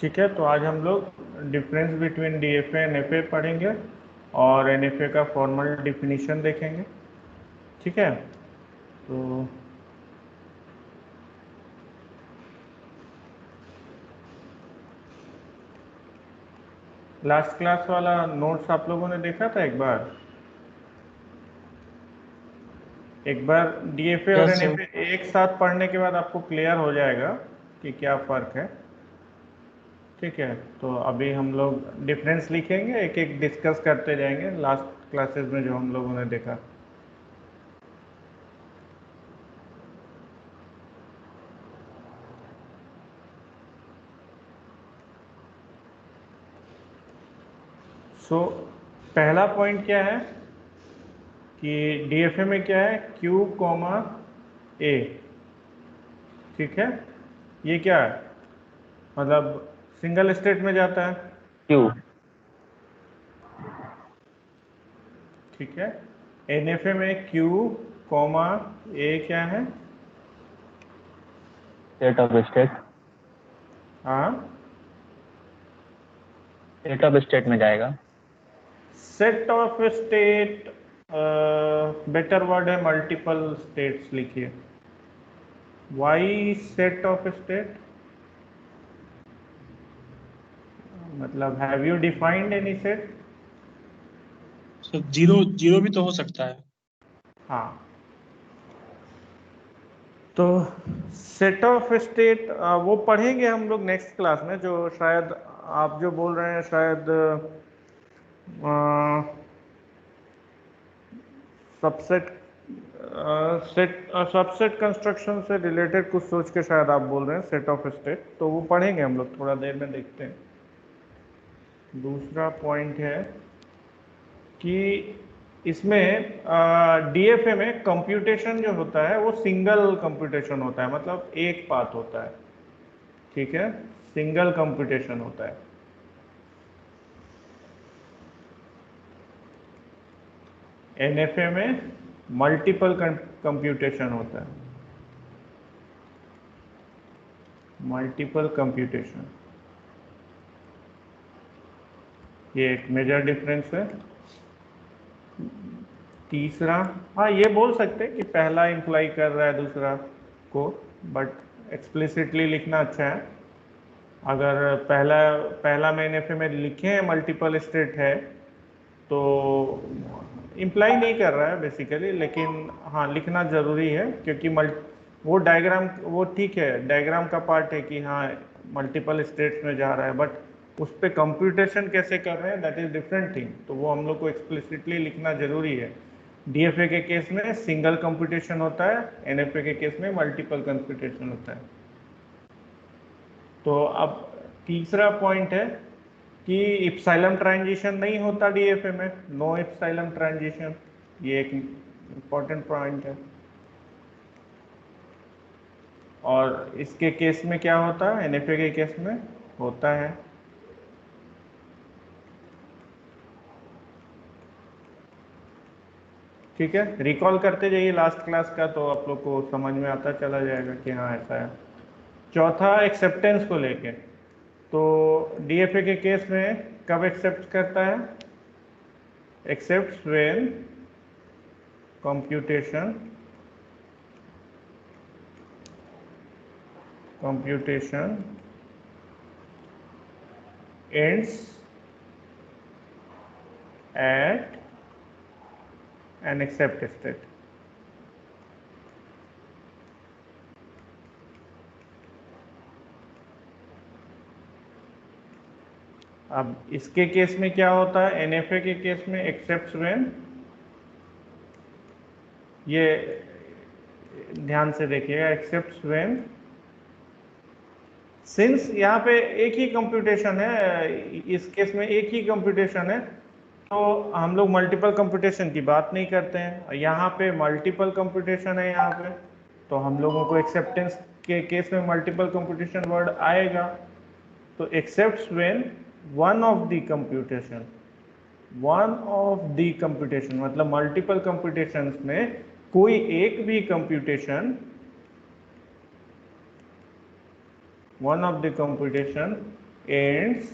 ठीक है, तो आज हम लोग difference between DFA and FA पढ़ेंगे और एनएफए का फॉर्मल डिफिनीशन देखेंगे। ठीक है, तो लास्ट क्लास वाला नोट्स आप लोगों ने देखा था एक बार डीएफए और यस सर। एनएफए एक साथ पढ़ने के बाद आपको क्लियर हो जाएगा कि क्या फ़र्क है। ठीक है, तो अभी हम लोग डिफरेंस लिखेंगे, एक एक डिस्कस करते जाएंगे लास्ट क्लासेस में जो हम लोगों ने देखा। सो पहला पॉइंट क्या है कि डीएफए में क्या है, Q कॉमा ए। ठीक है, ये क्या है, मतलब सिंगल स्टेट में जाता है। क्यू। ठीक है, एनएफए में Q कॉमा ए क्या है। State of state. हाँ, स्टेट ऑफ स्टेट में जाएगा। Set of state, better word है मल्टीपल स्टेट्स लिखिए। वाई सेट ऑफ स्टेट, मतलब have you defined any set. Sir zero zero भी तो हो सकता है। हाँ, तो सेट ऑफ स्टेट वो पढ़ेंगे हम लोग नेक्स्ट क्लास में, जो शायद आप जो बोल रहे हैं शायद सबसेट सबसेट कंस्ट्रक्शन से रिलेटेड कुछ सोच के शायद आप बोल रहे हैं सेट ऑफ स्टेट, तो वो पढ़ेंगे हम लोग थोड़ा देर में, देखते हैं। दूसरा पॉइंट है कि इसमें डीएफए में कंप्यूटेशन जो होता है वो सिंगल कंप्यूटेशन होता है, मतलब एक पाथ होता है। ठीक है, सिंगल कंप्यूटेशन होता है। एनएफए में मल्टीपल कंप्यूटेशन होता है, मल्टीपल कंप्यूटेशन। ये एक मेजर डिफरेंस है। तीसरा, हाँ ये बोल सकते हैं कि पहला इंप्लाई कर रहा है दूसरा को, बट एक्सप्लिसिटली लिखना अच्छा है। अगर पहला पहला में एनएफए में लिखे हैं मल्टीपल स्टेट है तो इम्प्लाई नहीं कर रहा है बेसिकली, लेकिन हाँ लिखना ज़रूरी है क्योंकि वो डायग्राम, वो ठीक है डायग्राम का पार्ट है कि हाँ मल्टीपल स्टेट्स में जा रहा है, बट उस पर कंप्यूटेशन कैसे कर रहे हैं दैट इज़ डिफरेंट थिंग, तो वो हम लोग को एक्सप्लिसिटली लिखना ज़रूरी है। डीएफए के केस में सिंगल कंप्यूटेशन होता है, एनएफए के केस में मल्टीपल कंप्यूटेशन होता है। तो अब तीसरा पॉइंट है कि इप्सिलॉन ट्रांजिशन नहीं होता डीएफए में, नो इप्सिलॉन ट्रांजिशन, ये एक इम्पॉर्टेंट पॉइंट है। और इसके केस में क्या होता है, एनएफए के केस में होता है। ठीक है, रिकॉल करते जाइए लास्ट क्लास का तो आप लोग को समझ में आता चला जाएगा कि हाँ ऐसा है। चौथा, एक्सेप्टेंस को लेके, तो डीएफए के केस में कब एक्सेप्ट करता है, except when computation ends at an accept state। अब इसके केस में क्या होता है, एनएफए के केस में एक्सेप्ट व्हेन, ये ध्यान से देखिएगा, एक्सेप्ट व्हेन, सिंस यहाँ पे एक ही कंप्यूटेशन है, इस केस में एक ही कंप्यूटेशन है, तो हम लोग मल्टीपल कंप्यूटेशन की बात नहीं करते हैं। यहाँ पे मल्टीपल कंप्यूटेशन है यहाँ पे, तो हम लोगों को एक्सेप्टेंस के केस में मल्टीपल कंप्यूटेशन वर्ड आएगा। तो except when one of the computation, one of the computation मतलब मल्टीपल कंप्यूटेशंस में कोई एक भी computation, one of the computation ends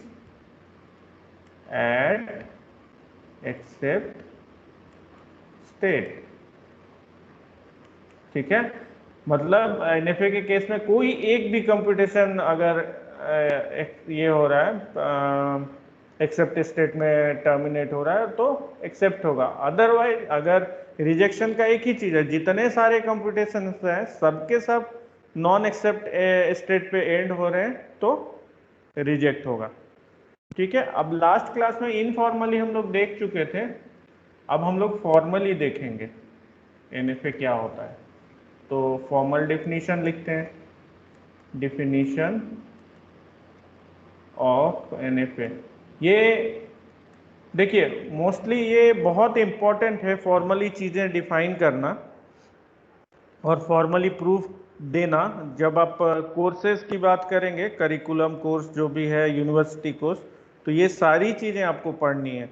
at except state। ठीक है, मतलब NFA के केस में कोई एक भी कंप्यूटेशन अगर ये हो रहा है एक्सेप्ट स्टेट में टर्मिनेट हो रहा है तो एक्सेप्ट होगा। अदरवाइज अगर रिजेक्शन का एक ही चीज है, जितने सारे कंप्यूटेशन हैं सबके सब नॉन एक्सेप्ट स्टेट पे एंड हो रहे हैं तो रिजेक्ट होगा। ठीक है, अब लास्ट क्लास में इनफॉर्मली हम लोग देख चुके थे, अब हम लोग फॉर्मली देखेंगे NFA क्या होता है। तो फॉर्मल डेफिनेशन लिखते हैं, डेफिनेशन ऑफ NFA। ये देखिए मोस्टली ये बहुत इंपॉर्टेंट है फॉर्मली चीज़ें डिफाइन करना और फॉर्मली प्रूफ देना। जब आप कोर्सेज की बात करेंगे, करिकुलम कोर्स जो भी है, यूनिवर्सिटी कोर्स, तो ये सारी चीज़ें आपको पढ़नी है।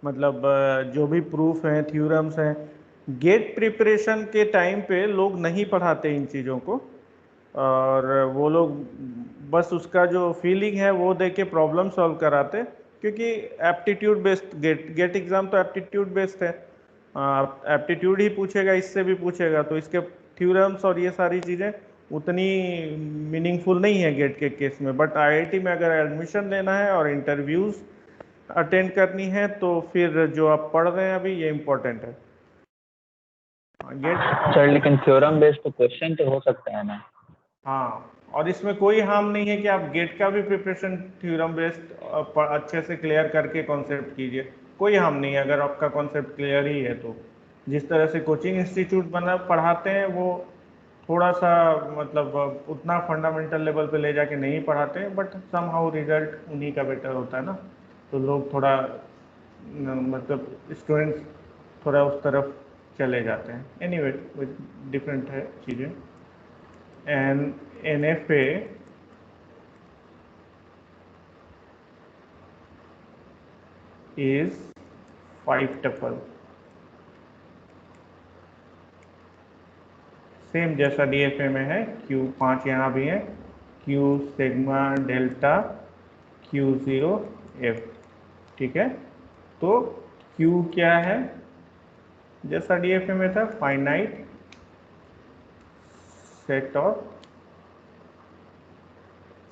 मतलब जो भी प्रूफ हैं, थ्योरम्स हैं, गेट प्रिपरेशन के टाइम पे लोग नहीं पढ़ाते इन चीज़ों को, और वो लोग बस उसका जो फीलिंग है वो दे के प्रॉब्लम सॉल्व कराते, क्योंकि एप्टीट्यूड बेस्ड गेट एग्ज़ाम तो एप्टीट्यूड बेस्ड है, एप्टीट्यूड ही पूछेगा, इससे भी पूछेगा, तो इसके थ्योरम्स और ये सारी चीज़ें उतनी मीनिंगफुल नहीं है गेट के केस में। बट IIT में अगर एडमिशन लेना है और इंटरव्यूज़ अटेंड करनी है तो फिर जो आप पढ़ रहे हैं अभी ये इम्पोर्टेंट है। गेट सर लेकिन थ्योरम बेस्ड क्वेश्चन तो हो सकता है ना? हाँ, और इसमें कोई हार्म नहीं है कि आप गेट का भी प्रिपरेशन थ्योरम बेस्ड अच्छे से क्लियर करके कॉन्सेप्ट कीजिए, कोई हार्म नहीं है अगर आपका कॉन्सेप्ट क्लियर ही है तो। जिस तरह से कोचिंग इंस्टीट्यूट बना पढ़ाते हैं वो थोड़ा सा मतलब उतना फंडामेंटल लेवल पे ले जाके नहीं पढ़ाते हैं, बट सम हाउ रिजल्ट उन्हीं का बेटर होता है ना, तो लोग थोड़ा मतलब स्टूडेंट्स थोड़ा उस तरफ चले जाते हैं। एनीवे डिफरेंट है चीज़ें। and NFA is 5 tuple, same जैसा DFA में है। Q 5 यहाँ भी है, Q sigma delta Q0 F। ठीक है, तो Q क्या है, जैसा DFA में था, फाइनाइट सेट ऑफ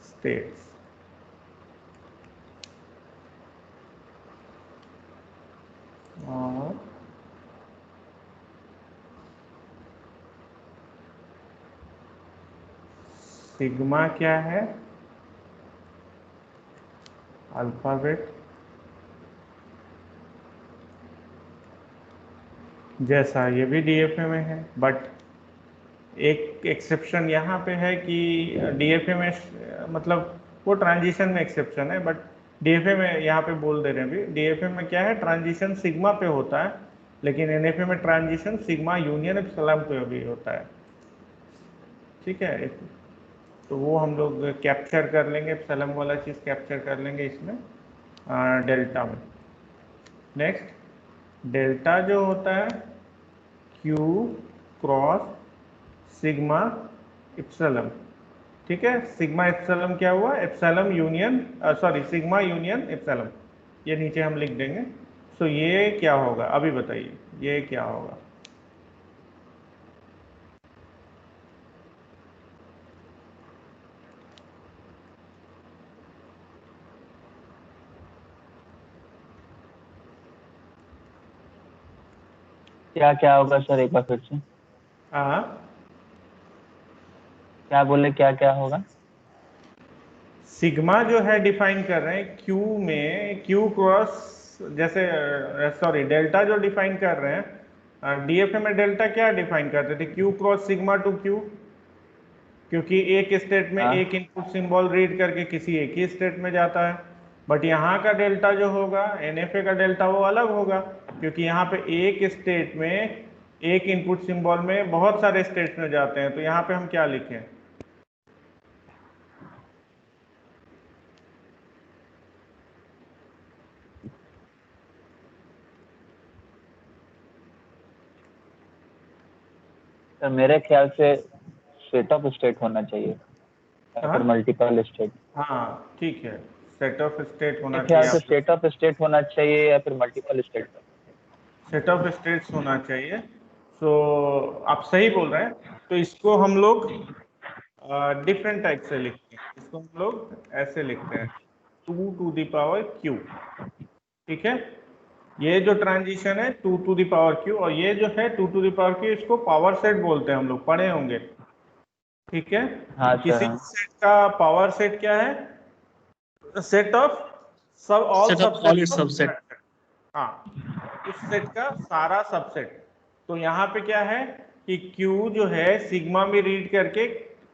स्टेट्स। और सिग्मा क्या है, अल्फाबेट जैसा ये भी DFA में है, बट एक एक्सेप्शन यहाँ पे है कि DFA में मतलब वो ट्रांजिशन में एक्सेप्शन है, बट DFA में यहाँ पे बोल दे रहे हैं अभी, DFA में क्या है, ट्रांजिशन सिग्मा पे होता है, लेकिन NFA में ट्रांजिशन सिग्मा यूनियन एप्सिलॉन पे भी होता है। ठीक है, तो वो हम लोग कैप्चर कर लेंगे, एप्सिलॉन वाला चीज़ कैप्चर कर लेंगे इसमें डेल्टा में। नेक्स्ट डेल्टा जो होता है Q क्रॉस सिग्मा इप्सिलॉन। ठीक है, सिग्मा इप्सिलॉन क्या हुआ, epsilon union sorry sigma union epsilon, ये नीचे हम लिख देंगे। सो ये क्या होगा अभी बताइए, ये क्या होगा। क्या क्या होगा सर, एक बार फिर से हाँ, क्या बोले, क्या क्या होगा? सिग्मा जो है डिफाइन कर रहे हैं Q में, Q क्रॉस जैसे सॉरी डेल्टा जो डिफाइन कर रहे हैं, DFA में डेल्टा क्या डिफाइन करते थे, Q cross sigma two Q, क्योंकि एक स्टेट में हाँ एक इनपुट सिंबल रीड करके किसी एक ही स्टेट में जाता है। बट यहाँ का डेल्टा जो होगा, NFA का डेल्टा, वो अलग होगा, क्योंकि यहाँ पे एक स्टेट में एक इनपुट सिंबल में बहुत सारे स्टेट्स में जाते हैं। तो यहाँ पे हम क्या लिखें, सर मेरे ख्याल से सेट ऑफ स्टेट होना चाहिए या हाँ फिर मल्टीपल स्टेट। हाँ ठीक है, सेट ऑफ स्टेट होना मेरे ख्याल से चाहिए, स्टेट ऑफ स्टेट होना चाहिए या फिर multiple state. Set of states होना चाहिए। सो आप सही बोल रहे हैं। तो इसको हम लोग डिफरेंट टाइप से लिखते हैं, इसको हम लोग ऐसे लिखते हैं 2 टू द पावर q। ठीक है, ये जो ट्रांजिशन है 2 टू द पावर q, और ये जो है 2 टू द पावर q, इसको पावर सेट बोलते हैं, हम लोग पढ़े होंगे। ठीक है, हाँ सर। किसी हाँ सेट का पावर सेट क्या है? सेट ऑफ सब all set of all it's subset. Subset. हाँ, उस सेट का सारा सबसेट। तो यहाँ पे क्या है कि Q जो है सिग्मा में रीड करके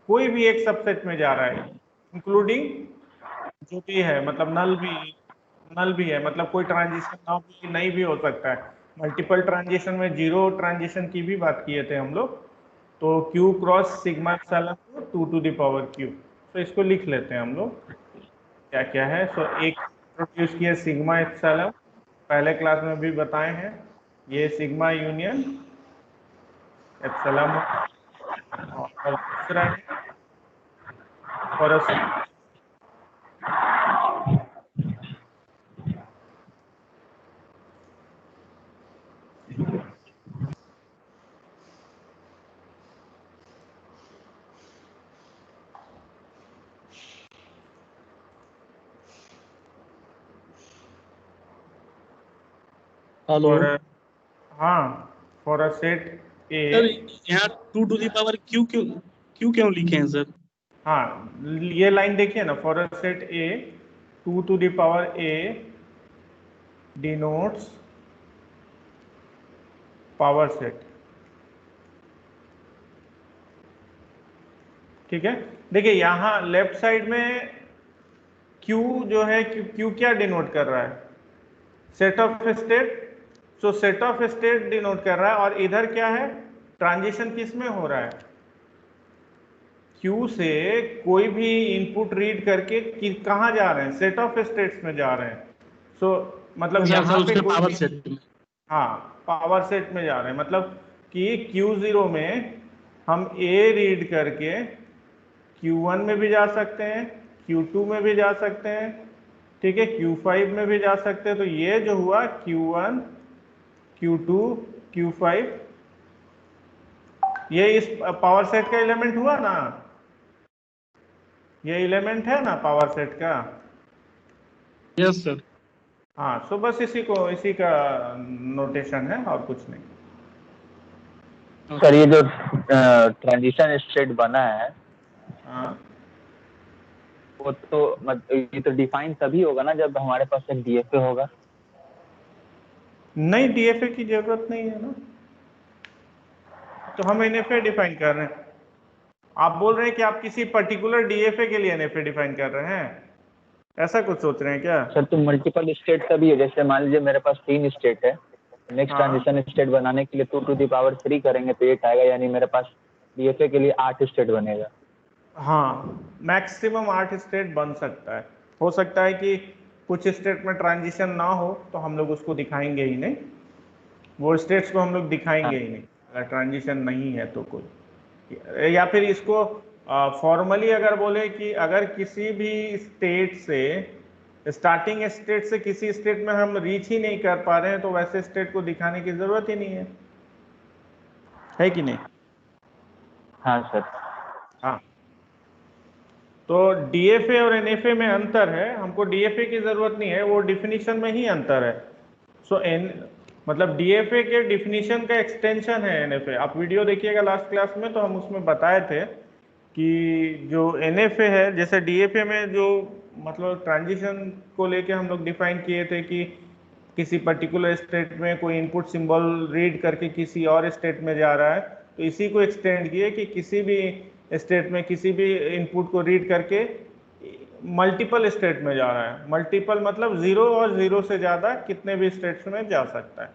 कोई भी एक सबसेट में जा रहा है, इंक्लूडिंग जो भी है, मतलब नल भी है, मतलब कोई ट्रांजिशन ना भी नहीं भी हो सकता है। मल्टीपल ट्रांजिशन में जीरो ट्रांजिशन की भी बात किए थे हम लोग। तो Q क्रॉस सिग्मा एप्सिलॉन को 2 टू द पावर Q। तो इसको लिख लेते हैं हम लोग क्या क्या है। सो एक इंट्रोड्यूस किया सिग्मा एप्सिलॉन, पहले क्लास में भी बताए हैं, ये सिग्मा यूनियन एप्सिलॉन। और दूसरा है फॉर हेलो फॉर हाँ, for a set A. Sir, यहाँ 2 टू द पावर क्यू क्यों लिखे हैं सर? हाँ, ये लाइन देखिए ना, for a set A 2 to the power A denotes power set. ठीक है, देखिए यहाँ लेफ्ट साइड में Q जो है, Q क्या डिनोट कर रहा है? Set of state. So set of state denote कर रहा है, और इधर क्या है? ट्रांजिशन किस में हो रहा है? Q से कोई भी इनपुट रीड करके कहाँ जा रहे हैं? सेट ऑफ स्टेट्स में जा रहे हैं। सो मतलब सर यहाँ पे उसके कोई पावर भी, सेट में। हाँ, पावर सेट में जा रहे हैं, मतलब कि Q0 में हम A रीड करके Q1 में भी जा सकते हैं, Q2 में भी जा सकते हैं, ठीक है, Q5 में भी जा सकते हैं। तो ये जो हुआ Q1, Q2, Q5, ये इस पावर सेट का एलिमेंट हुआ ना, ये एलिमेंट है ना पावर सेट का। Yes sir. हाँ, सो बस इसी का नोटेशन है और कुछ नहीं। सर, ये जो ट्रांजिशन स्टेट बना है हाँ, वो तो ये तो डिफाइन तभी होगा ना जब हमारे पास एक डीएफए होगा। नहीं, डीएफए की जरूरत नहीं है ना, तो हम एनएफए डिफाइन कर रहे हैं। आप बोल रहे हैं कि आप किसी पर्टिकुलर डीएफए के लिए एनएफए डिफाइन कर रहे हैं, ऐसा कुछ सोच रहे हैं क्या? सर तो मल्टीपल स्टेट तभी है, जैसे मान लीजिए मेरे पास 3 स्टेट है, नेक्स्ट हाँ ट्रांजिशन स्टेट बनाने के लिए 2 टू द पावर 3 करेंगे तो 8 आएगा, यानी मेरे पास डीएफए के लिए 8 स्टेट बनेगा। हाँ, मैक्सिमम 8 स्टेट बन सकता है। हो सकता है कि कुछ स्टेट में ट्रांजिशन ना हो तो हम लोग उसको दिखाएंगे ही नहीं, वो स्टेट्स को हम लोग दिखाएंगे ही नहीं अगर ट्रांजिशन नहीं है तो कोई। या फिर इसको फॉर्मली अगर बोले कि अगर किसी भी स्टेट से, स्टार्टिंग स्टेट से किसी स्टेट में हम रीच ही नहीं कर पा रहे हैं, तो वैसे स्टेट को दिखाने की जरूरत ही नहीं है कि नहीं? हाँ सर। हाँ, तो डीएफए और एनएफए में अंतर है, हमको डीएफए की जरूरत नहीं है, वो डिफिनीशन में ही अंतर है। सो एन मतलब डीएफए के डिफिनीशन का एक्सटेंशन है एनएफए। आप वीडियो देखिएगा लास्ट क्लास में, तो हम उसमें बताए थे कि जो एनएफए है, जैसे डीएफए में जो मतलब ट्रांजिशन को लेके हम लोग डिफाइन किए थे कि किसी पर्टिकुलर स्टेट में कोई इनपुट सिंबल रीड करके किसी और स्टेट में जा रहा है, तो इसी को एक्सटेंड किए कि किसी भी स्टेट में किसी भी इनपुट को रीड करके मल्टीपल स्टेट में जा रहा है। मल्टीपल मतलब जीरो और जीरो से ज़्यादा कितने भी स्टेट्स में जा सकता है।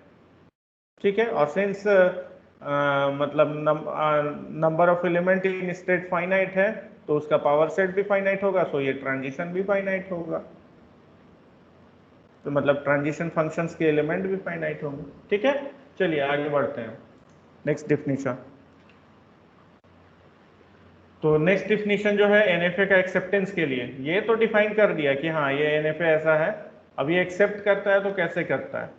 ठीक है, और सिंस मतलब number of element in state finite है, तो उसका पावर सेट भी फाइनाइट होगा, सो ये ट्रांजिशन भी फाइनाइट होगा। तो मतलब ट्रांजिशन फंक्शंस के एलिमेंट भी फाइनाइट होंगे। ठीक है, चलिए आगे बढ़ते हैं, नेक्स्ट डिफिनीशन। तो नेक्स्ट डिफिनीशन जो है NFA का एक्सेप्टेंस के लिए, ये तो डिफाइन कर दिया कि हाँ ये NFA ऐसा है। अब ये एक्सेप्ट करता है तो कैसे करता है?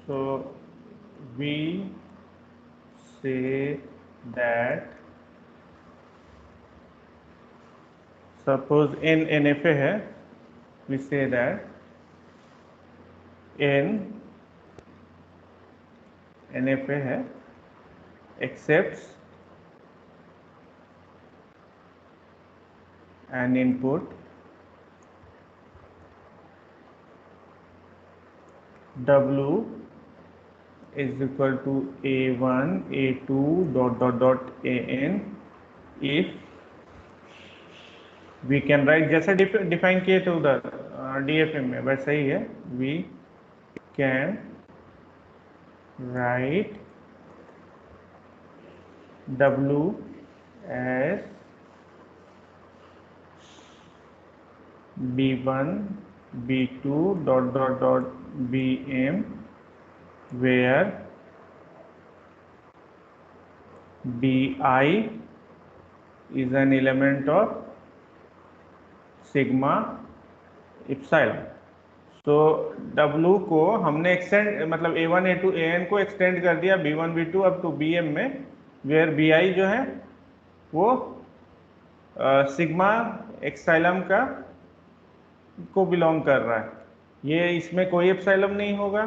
So we say that suppose n NFA है, we say that n NFA है accepts an input W is equal to A1 A2 dot AN if we can write, जैसे डिफाइन किए थे उधर DFM में वैसा ही है, we can write W as B1 B2 dot BM where BI is an element of sigma epsilon. तो W को हमने एक्सटेंड, मतलब A1 A2 AN को एक्सटेंड कर दिया B1 B2 up to BM में, वेयर BI जो है वो सिग्मा एक्साइलम का को बिलोंग कर रहा है। ये इसमें कोई एप्सिलॉन नहीं होगा,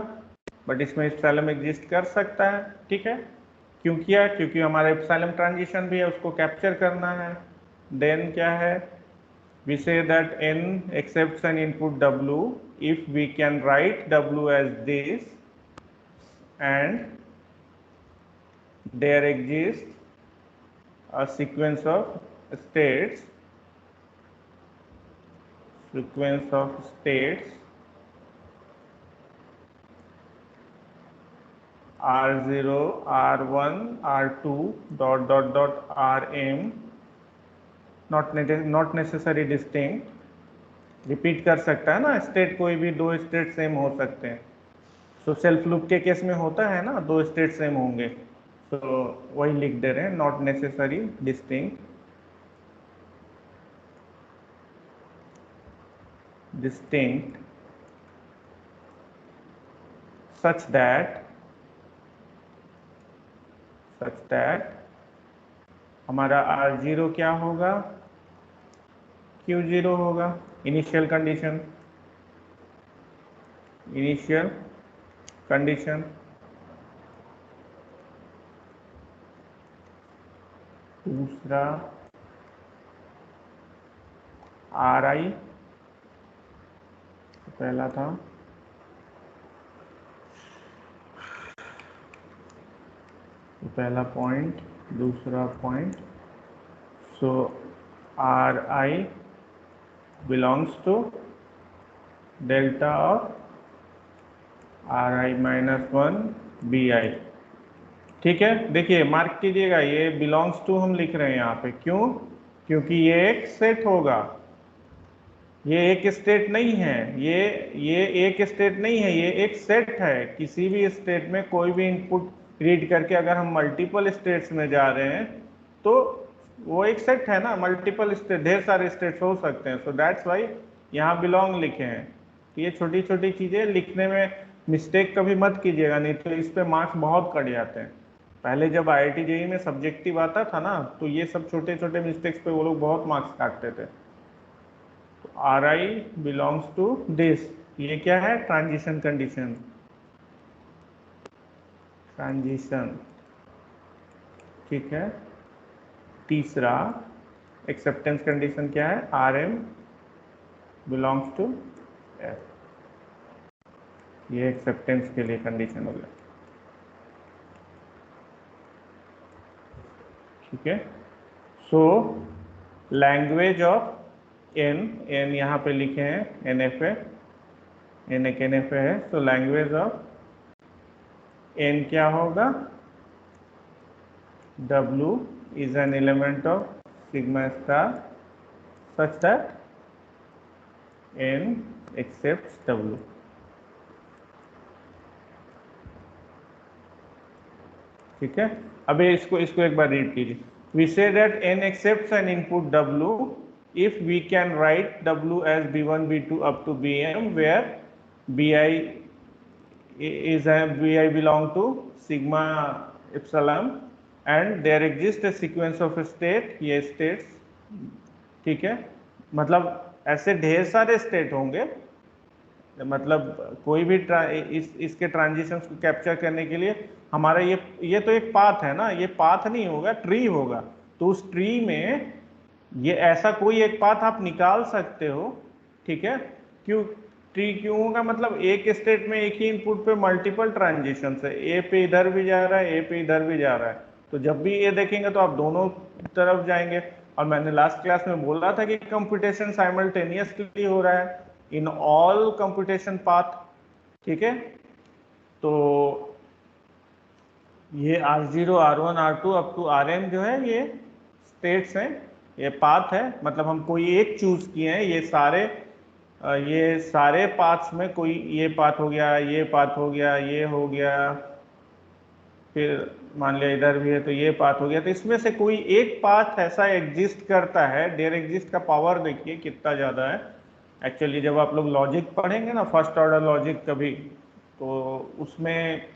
बट इसमें एप्सिलॉन एग्जिस्ट कर सकता है। ठीक है, क्यों किया? क्योंकि हमारा एप्सिलॉन ट्रांजिशन भी है, उसको कैप्चर करना है। देन क्या है, we say that n accepts an input W if we can write W as this and there exists a sequence of states R0 R1 R2 dot Rm not necessary distinct. Repeat कर सकता है ना state, कोई भी दो state same हो सकते हैं। सो सेल्फ लूप के केस में होता है ना, दो स्टेट सेम होंगे, तो वही लिख दे रहे हैं, not necessary distinct such that हमारा R0 क्या होगा, Q0 होगा। इनिशियल कंडीशन दूसरा Ri, पहला था पहला पॉइंट, दूसरा point. So Ri belongs to delta of Ri minus 1 Bi। ठीक है, देखिए मार्क कीजिएगा, ये बिलोंग्स टू हम लिख रहे हैं यहाँ पे, क्यों? क्योंकि ये एक सेट होगा, ये एक स्टेट नहीं है, ये एक स्टेट नहीं है, ये एक सेट है। किसी भी स्टेट में कोई भी इनपुट रीड करके अगर हम मल्टीपल स्टेट्स में जा रहे हैं तो वो एक सेट है ना, मल्टीपल स्टेट, ढेर सारे स्टेट्स हो सकते हैं। सो दैट्स वाई यहाँ बिलोंग लिखे हैं। तो ये छोटी छोटी चीज़ें लिखने में मिस्टेक कभी मत कीजिएगा, नहीं तो इस पे मार्क्स बहुत कट जाते हैं। पहले जब IIT JEE में सब्जेक्टिव आता था ना, तो ये सब छोटे छोटे मिस्टेक्स पे वो लोग बहुत मार्क्स काटते थे। तो Ri बिलोंग्स टू दिस, ये क्या है? ट्रांजिशन कंडीशन, ठीक है। तीसरा एक्सेप्टेंस कंडीशन क्या है? Rm बिलोंग्स टू F, ये एक्सेप्टेंस के लिए कंडीशन हो गया। ठीक है, सो लैंग्वेज ऑफ n यहाँ पे लिखे हैं NFA, n एक NFA है। तो लैंग्वेज ऑफ n क्या होगा? W is an element of sigma star such that n accepts W। ठीक है, अब इसको इसको एक बार रीड कीजिए। We say that n accepts an input w if we can write w as b1 b2 up to bm where bi bi belong to sigma epsilon and there exists a sequence of state, ये states, ठीक है, मतलब ऐसे ढेर सारे state होंगे, मतलब कोई भी इसके ट्रांजिशंस को कैप्चर करने के लिए हमारा ये तो एक पाथ है ना, ये पाथ नहीं होगा, ट्री होगा। तो उस ट्री में ये ऐसा कोई एक पाथ आप निकाल सकते हो, ठीक है। क्यों ट्री क्यों होगा, मतलब एक स्टेट में एक ही इनपुट पे मल्टीपल ट्रांजिशन है, ए पे इधर भी जा रहा है, ए पे इधर भी जा रहा है, तो जब भी ये देखेंगे तो आप दोनों तरफ जाएंगे। और मैंने लास्ट क्लास में बोला था कि कंप्यूटेशन साइमल्टेनियसली हो रहा है इन ऑल कंप्यूटेशन पाथ, ठीक है। तो ये R0 R1 R2 up to Rm जो है ये स्टेट्स हैं, ये पाथ है, मतलब हम कोई एक चूज किए हैं, ये सारे पाथ्स में कोई ये पाथ हो गया, ये पाथ हो गया, ये हो गया, फिर मान लिया इधर भी है तो ये पाथ हो गया, तो इसमें से कोई एक पाथ ऐसा एग्जिस्ट करता है। डेयर एग्जिस्ट का पावर देखिए कितना ज़्यादा है। एक्चुअली जब आप लोग लॉजिक पढ़ेंगे ना, फर्स्ट ऑर्डर लॉजिक कभी, तो उसमें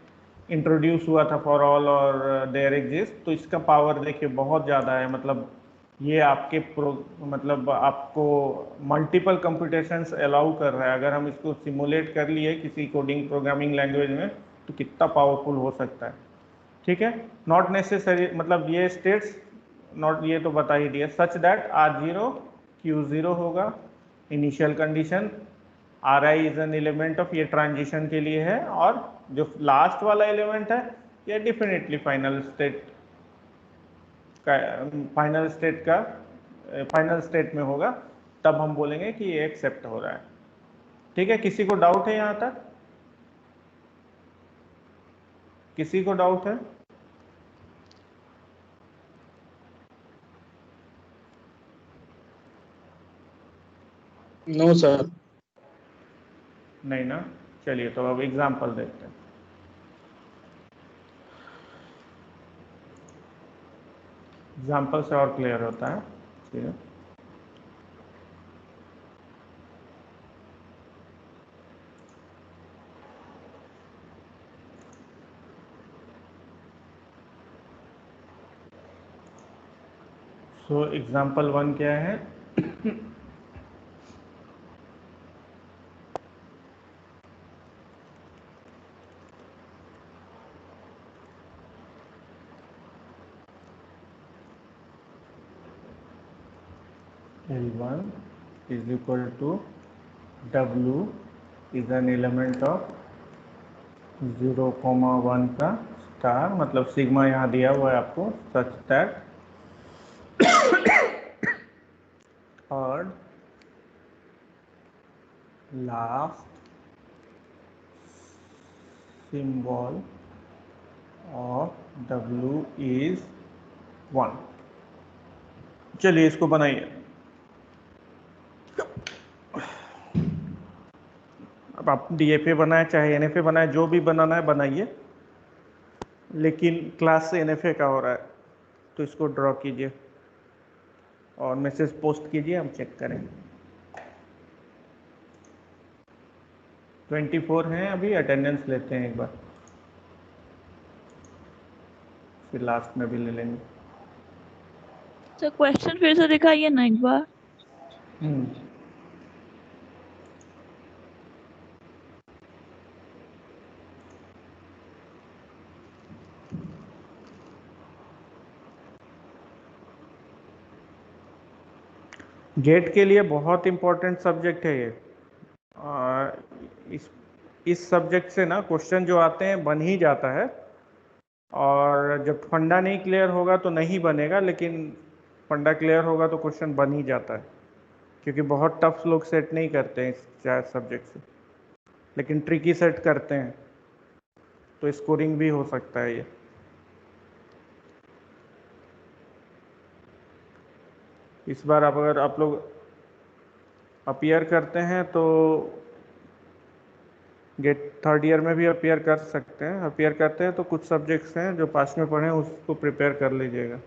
इंट्रोड्यूस हुआ था फॉर ऑल और देयर एग्जिस्ट, तो इसका पावर देखिए बहुत ज़्यादा है। मतलब ये आपके मतलब आपको मल्टीपल कंप्यूटेशंस अलाउ कर रहा है। अगर हम इसको सिमुलेट कर लिए किसी कोडिंग प्रोग्रामिंग लैंग्वेज में तो कितना पावरफुल हो सकता है, ठीक है। नॉट नेसेसरी, मतलब ये स्टेट्स नॉट, ये तो बता ही दिया, सच दैट R0 Q0 होगा initial condition, Ri is an element of, ये ट्रांजिशन के लिए है, और जो लास्ट वाला एलिमेंट है ये डेफिनेटली फाइनल स्टेट में होगा, तब हम बोलेंगे कि ये एक्सेप्ट हो रहा है, ठीक है। किसी को डाउट है यहाँ तक, किसी को डाउट है? No sir. नहीं ना, चलिए तो अब एग्जाम्पल देखते हैं। एग्जाम्पल से और क्लियर होता है, ठीक है। सो एग्जाम्पल 1 क्या है? L1 is equal to W is an element of 0,1 का स्टार, मतलब सिग्मा यहाँ दिया हुआ है आपको, such that third last symbol of W is 1। चलिए इसको बनाइए। अब आप DFA बनाए चाहे NFA बनाए, जो भी बनाना है बनाइए, लेकिन क्लास से NFA का हो रहा है तो इसको ड्रॉ कीजिए और मैसेज पोस्ट कीजिए, हम चेक करेंगे। 24 हैं अभी, अटेंडेंस लेते हैं एक बार, फिर लास्ट में भी ले लेंगे। सर क्वेश्चन फिर से दिखाइए ना एक बार। गेट के लिए बहुत इंपॉर्टेंट सब्जेक्ट है ये। इस सब्जेक्ट से ना क्वेश्चन जो आते हैं बन ही जाता है, और जब फंडा नहीं क्लियर होगा तो नहीं बनेगा, लेकिन फंडा क्लियर होगा तो क्वेश्चन बन ही जाता है, क्योंकि बहुत टफ लोग सेट नहीं करते हैं इस 4 सब्जेक्ट से, लेकिन ट्रिकी सेट करते हैं, तो स्कोरिंग भी हो सकता है ये। इस बार अगर आप लोग अपीयर करते हैं तो गेट थर्ड ईयर में भी अपियर कर सकते हैं। अपियर करते हैं तो कुछ सब्जेक्ट्स हैं जो पास में पढ़े हैं उसको प्रिपेयर कर लीजिएगा।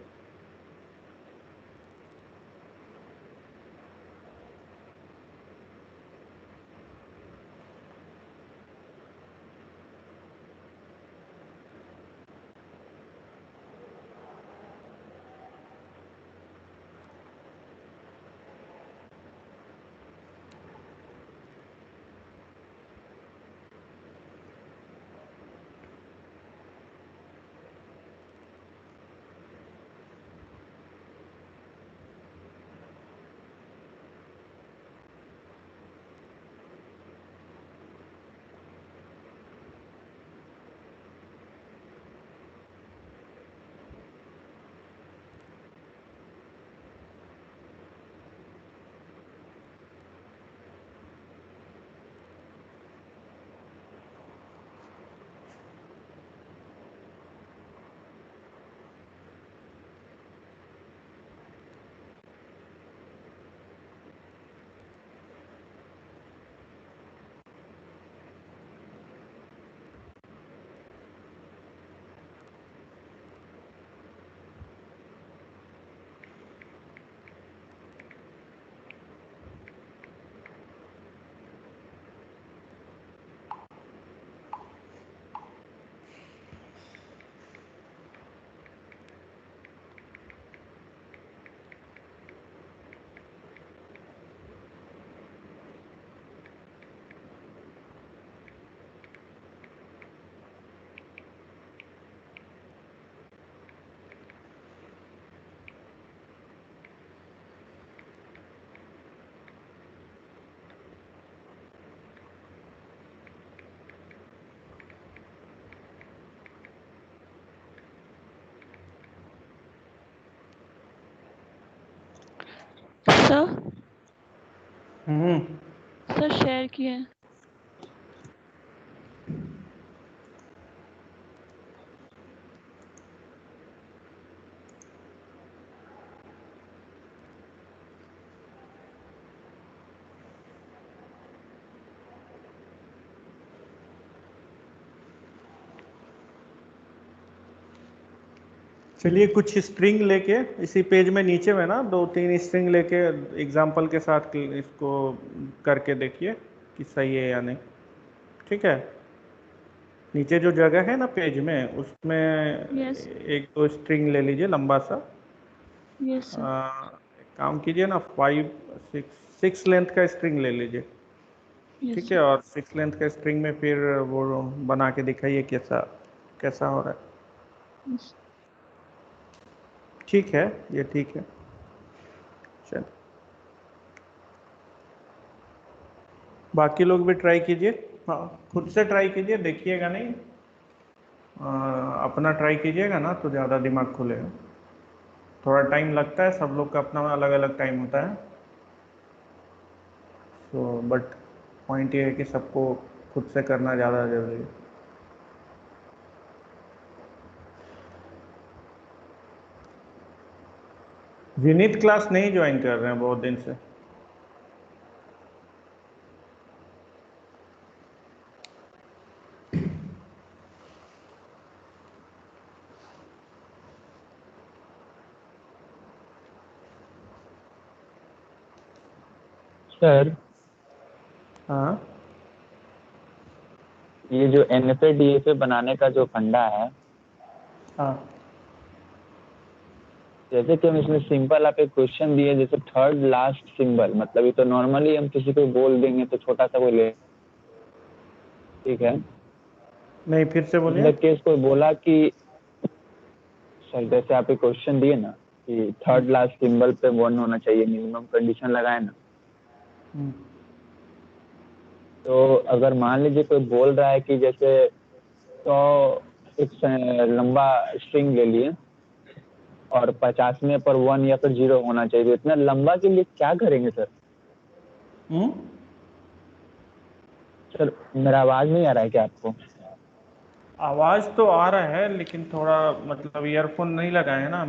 सर हम्म। सर शेयर किए हैं। चलिए कुछ स्ट्रिंग लेके इसी पेज में नीचे में ना 2-3 स्ट्रिंग लेके एग्जांपल के साथ इसको करके देखिए कि सही है या नहीं। ठीक है, नीचे जो जगह है ना पेज में उसमें यस एक दो स्ट्रिंग ले लीजिए लंबा सा। Yes sir. एक काम कीजिए ना 5 6 लेंथ का स्ट्रिंग ले लीजिए। यस ठीक है, सर। और 6 लेंथ का स्ट्रिंग में फिर वो बना के दिखाइए कैसा कैसा हो रहा है। यस। ठीक है, ये ठीक है। चल, बाकी लोग भी ट्राई कीजिए। हाँ, खुद से ट्राई कीजिए, देखिएगा नहीं। अपना ट्राई कीजिएगा ना तो ज़्यादा दिमाग खुलेगा। थोड़ा टाइम लगता है, सब लोग का अपना अलग अलग टाइम होता है। तो बट पॉइंट ये है कि सबको खुद से करना ज़्यादा ज़रूरी है। विनीत क्लास नहीं ज्वाइन कर रहे हैं बहुत दिन से। सर हाँ ये जो NFA DFA बनाने का जो फंडा है, हाँ जैसे कि हम इसमें सिंपल आप एक क्वेश्चन दिए जैसे थर्ड लास्ट सिंबल, मतलब ये तो नॉर्मली हम किसी को बोल देंगे तो छोटा सा कोई ले, ठीक है। नहीं, फिर से इन बोलिए। द केस कोई बोला कि सर जैसे आप एक क्वेश्चन दिए ना कि थर्ड लास्ट सिंबल पे 1 होना चाहिए, मिनिमम कंडीशन लगाए ना, हम्म, तो अगर मान लीजिए कोई बोल रहा है कि जैसे 100 एक लंबा स्ट्रिंग ले लिए और 50वें पर 1 या फिर 0 होना चाहिए, तो इतना लंबा के लिए क्या करेंगे सर? हम्म। सर मेरा आवाज नहीं आ रहा है क्या आपको? आवाज़ तो आ रहा है लेकिन थोड़ा मतलब ईयरफोन नहीं लगाए हैं ना,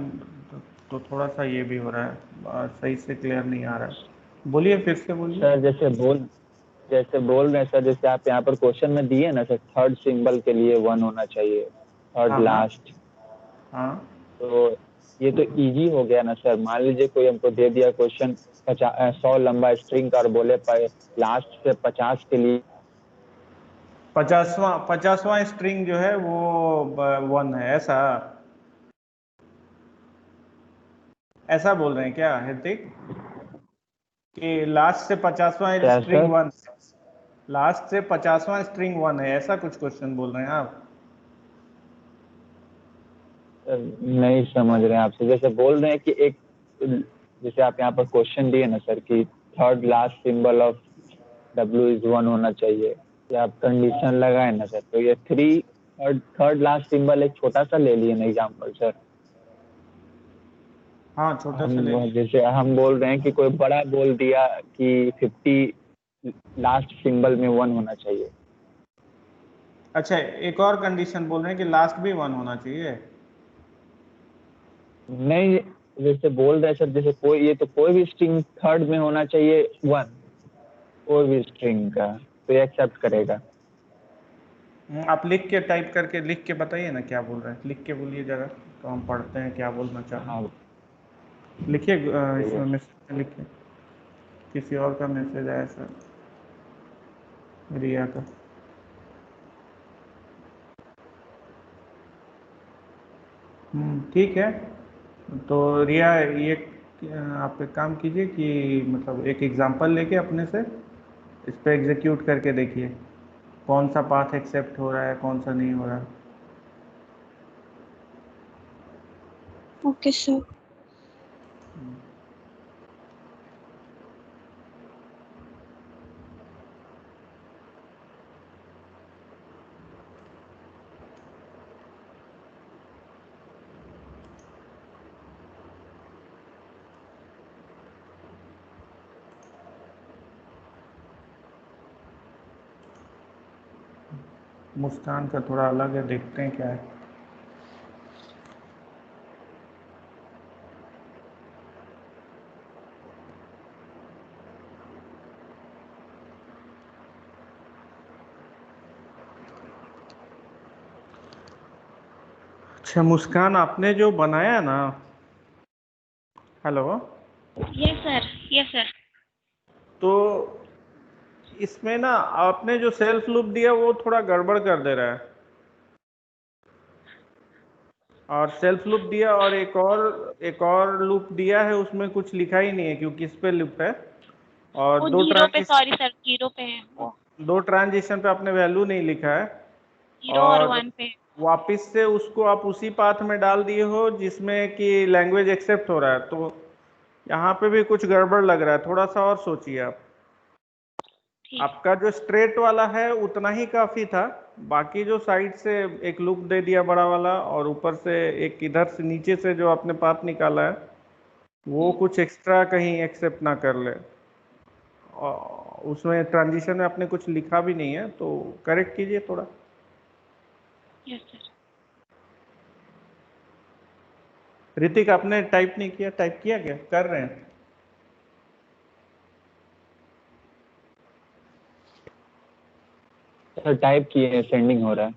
तो थोड़ा सा ये भी हो रहा है, सही से क्लियर नहीं आ रहा है। बोलिए, फिर से बोलिए। सर जैसे जैसे बोल रहे हैं सर, जैसे आप यहाँ पर क्वेश्चन में दिए ना सर, थर्ड सिंबल के लिए 1 होना चाहिए, थर्ड हाँ हाँ लास्ट। हाँ। तो ये तो इजी हो गया ना सर। मान लीजिए कोई हमको दे दिया क्वेश्चन 100 लंबा स्ट्रिंग का और बोले लास्ट से 50 के लिए। 50वां स्ट्रिंग जो है वो 1 है, ऐसा ऐसा बोल रहे हैं क्या ऋतिक, कि लास्ट से 50वां क्या स्ट्रिंग सर? 1, लास्ट से 50वां स्ट्रिंग 1 है, ऐसा कुछ क्वेश्चन बोल रहे हैं आप? नहीं समझ रहे हैं आपसे। जैसे बोल रहे हैं कि एक, जैसे आप यहाँ पर क्वेश्चन दिए ना सर कि third last symbol of W is 1 होना चाहिए, या आप कंडीशन लगाए ना सर, तो ये थर्ड लास्ट सिंबल एक छोटा सा ले लिए ना एग्जाम्पल सर। हाँ, छोटा सा ले लीजिए। जैसे हम बोल रहे हैं कि कोई बड़ा बोल दिया कि 50 लास्ट सिंबल में 1 होना चाहिए। अच्छा, एक और कंडीशन बोल रहे हैं कि लास्ट भी 1 होना चाहिए। नहीं, जैसे बोल रहे हैं सर, जैसे कोई, ये तो कोई भी स्ट्रिंग थर्ड में होना चाहिए 1, कोई भी स्ट्रिंग का, तो ये एक्सेप्ट करेगा। आप लिख के, टाइप करके लिख के बताइए ना क्या बोल रहे हैं, लिख के बोलिए जरा, तो हम पढ़ते हैं क्या बोलना चाह रहे हाँ हैं। लिखिए, बोलिए। इसमें मैसेज में लिखिए, किसी और का मैसेज आया सर, रिया का। ठीक है। तो रिया, ये आप एक काम कीजिए कि मतलब एक एग्जांपल लेके अपने से इस पे एग्जीक्यूट करके देखिए, कौन सा पाथ एक्सेप्ट हो रहा है, कौन सा नहीं हो रहा है। Okay sir. मुस्कान का थोड़ा अलग है, देखते हैं क्या है। अच्छा मुस्कान, आपने जो बनाया ना, hello, yes sir, yes sir. तो इसमें ना आपने जो सेल्फ लूप दिया वो थोड़ा गड़बड़ कर दे रहा है, और सेल्फ लूप दिया और एक और लूप दिया है, उसमें कुछ लिखा ही नहीं है क्योंकि इस पे लूप है, और वो जीरो पे, सॉरी सर, जीरो पे है वो। दो ट्रांजिशन पे आपने वैल्यू नहीं लिखा है, जीरो और और 1 पे। वापस से उसको आप उसी पाथ में डाल दिए हो जिसमें कि लैंग्वेज एक्सेप्ट हो रहा है, तो यहाँ पे भी कुछ गड़बड़ लग रहा है, थोड़ा सा और सोचिए आप। ठीक। आपका जो स्ट्रेट वाला है उतना ही काफी था, बाकी जो साइड से एक लूप दे दिया बड़ा वाला, और ऊपर से एक इधर से नीचे से जो आपने पाथ निकाला है वो कुछ एक्स्ट्रा कहीं एक्सेप्ट ना कर ले, और उसमें ट्रांजिशन में आपने कुछ लिखा भी नहीं है, तो करेक्ट कीजिए थोड़ा। Yes sir. ऋतिक, आपने टाइप नहीं किया? टाइप किया क्या, कर रहे हैं? सर टाइप किए, सेंडिंग हो रहा है।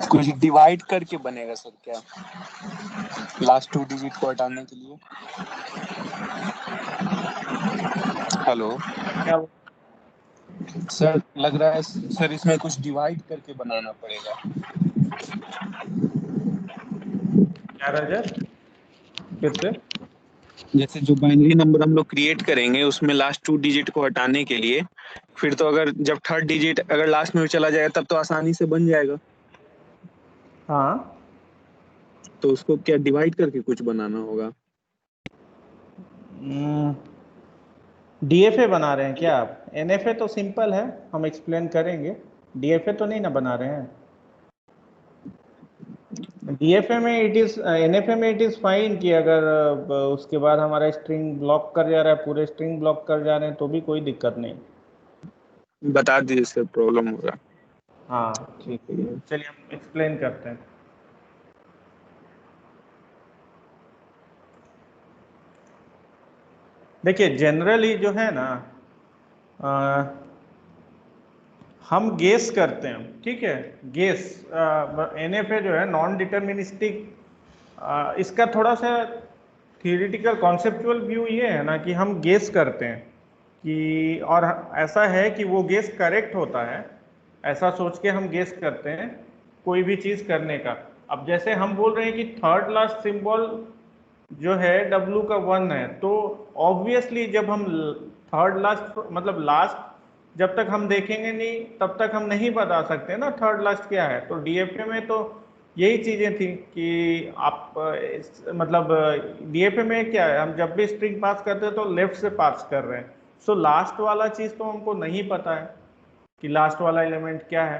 कुछ डिवाइड करके बनेगा सर क्या, लास्ट 2 डिजिट को हटाने के लिए? हेलो क्या सर, लग रहा है सर इसमें कुछ डिवाइड करके बनाना पड़ेगा। क्या रजत, फिर से? जैसे जो बाइनरी नंबर हम लोग क्रिएट करेंगे उसमें लास्ट 2 डिजिट को हटाने के लिए, फिर तो अगर जब थर्ड डिजिट अगर लास्ट में चला जाएगा तब तो आसानी से बन जाएगा। हाँ, तो उसको क्या डिवाइड करके कुछ बनाना होगा? डीएफए बना रहे हैं क्या आप? एनएफए तो सिंपल है, हम एक्सप्लेन करेंगे। डीएफए तो नहीं ना बना रहे हैं। डीएफए में इट इज, एनएफए में इट इज फाइन कि अगर उसके बाद हमारा स्ट्रिंग ब्लॉक कर जा रहा है, पूरे स्ट्रिंग ब्लॉक कर जा रहे हैं तो भी कोई दिक्कत नहीं। बता दीजिए सर, प्रॉब्लम होगा। हाँ ठीक है, चलिए हम एक्सप्लेन करते हैं। देखिए जनरली जो है ना, हम गेस करते हैं, ठीक है। गेस, एनएफए जो है नॉन डिटर्मिनिस्टिक, इसका थोड़ा सा थियोरिटिकल कॉन्सेप्चुअल व्यू ये है ना कि हम गेस करते हैं कि, और ऐसा है कि वो गेस करेक्ट होता है, ऐसा सोच के हम गेस करते हैं कोई भी चीज़ करने का। अब जैसे हम बोल रहे हैं कि थर्ड लास्ट सिंबल जो है W का 1 है, तो ऑब्वियसली जब हम थर्ड लास्ट मतलब लास्ट जब तक हम देखेंगे नहीं तब तक हम नहीं बता सकते ना थर्ड लास्ट क्या है। तो डीएफए में तो यही चीज़ें थी कि आप मतलब डीएफए में क्या है, हम जब भी स्ट्रिंग पास करते हैं तो लेफ्ट से पास कर रहे हैं। सो लास्ट वाला चीज़ तो हमको नहीं पता है कि लास्ट वाला एलिमेंट क्या है।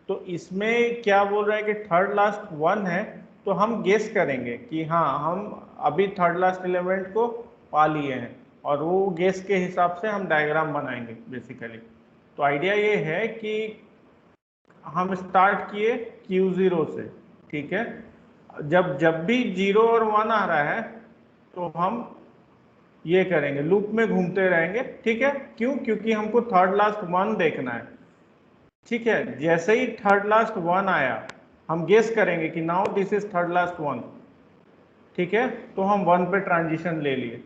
तो इसमें क्या बोल रहा है कि थर्ड लास्ट 1 है, तो हम गेस करेंगे कि हाँ हम अभी थर्ड लास्ट एलिमेंट को पा लिए हैं, और वो गेस के हिसाब से हम डायग्राम बनाएंगे बेसिकली। तो आइडिया ये है कि हम स्टार्ट किए Q0 से, ठीक है। जब जब भी 0 और 1 आ रहा है तो हम ये करेंगे, लूप में घूमते रहेंगे, ठीक है। क्यों? क्योंकि हमको थर्ड लास्ट 1 देखना है, ठीक है। जैसे ही थर्ड लास्ट 1 आया हम गेस करेंगे कि now this is third last 1, ठीक है। तो हम 1 पे ट्रांजिशन ले लिए,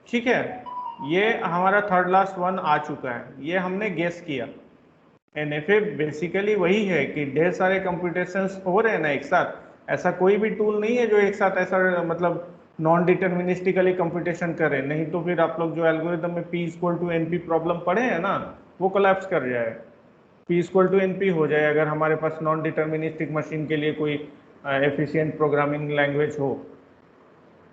ठीक है। ये हमारा थर्ड लास्ट 1 आ चुका है, ये हमने गेस किया। एनएफए बेसिकली वही है कि ढेर सारे कंप्यूटेशंस हो रहे हैं ना एक साथ, ऐसा कोई भी टूल नहीं है जो एक साथ ऐसा मतलब नॉन डिटर्मिनिस्टिकली कंप्यूटेशन करे, नहीं तो फिर आप लोग जो एल्गोरिदम में P equal to NP problem पढ़े हैं ना, वो कोलैप्स कर जाए। P इक्वल टू NP हो जाए अगर हमारे पास नॉन डिटर्मिनिस्टिक मशीन के लिए कोई एफिशिएंट प्रोग्रामिंग लैंग्वेज हो,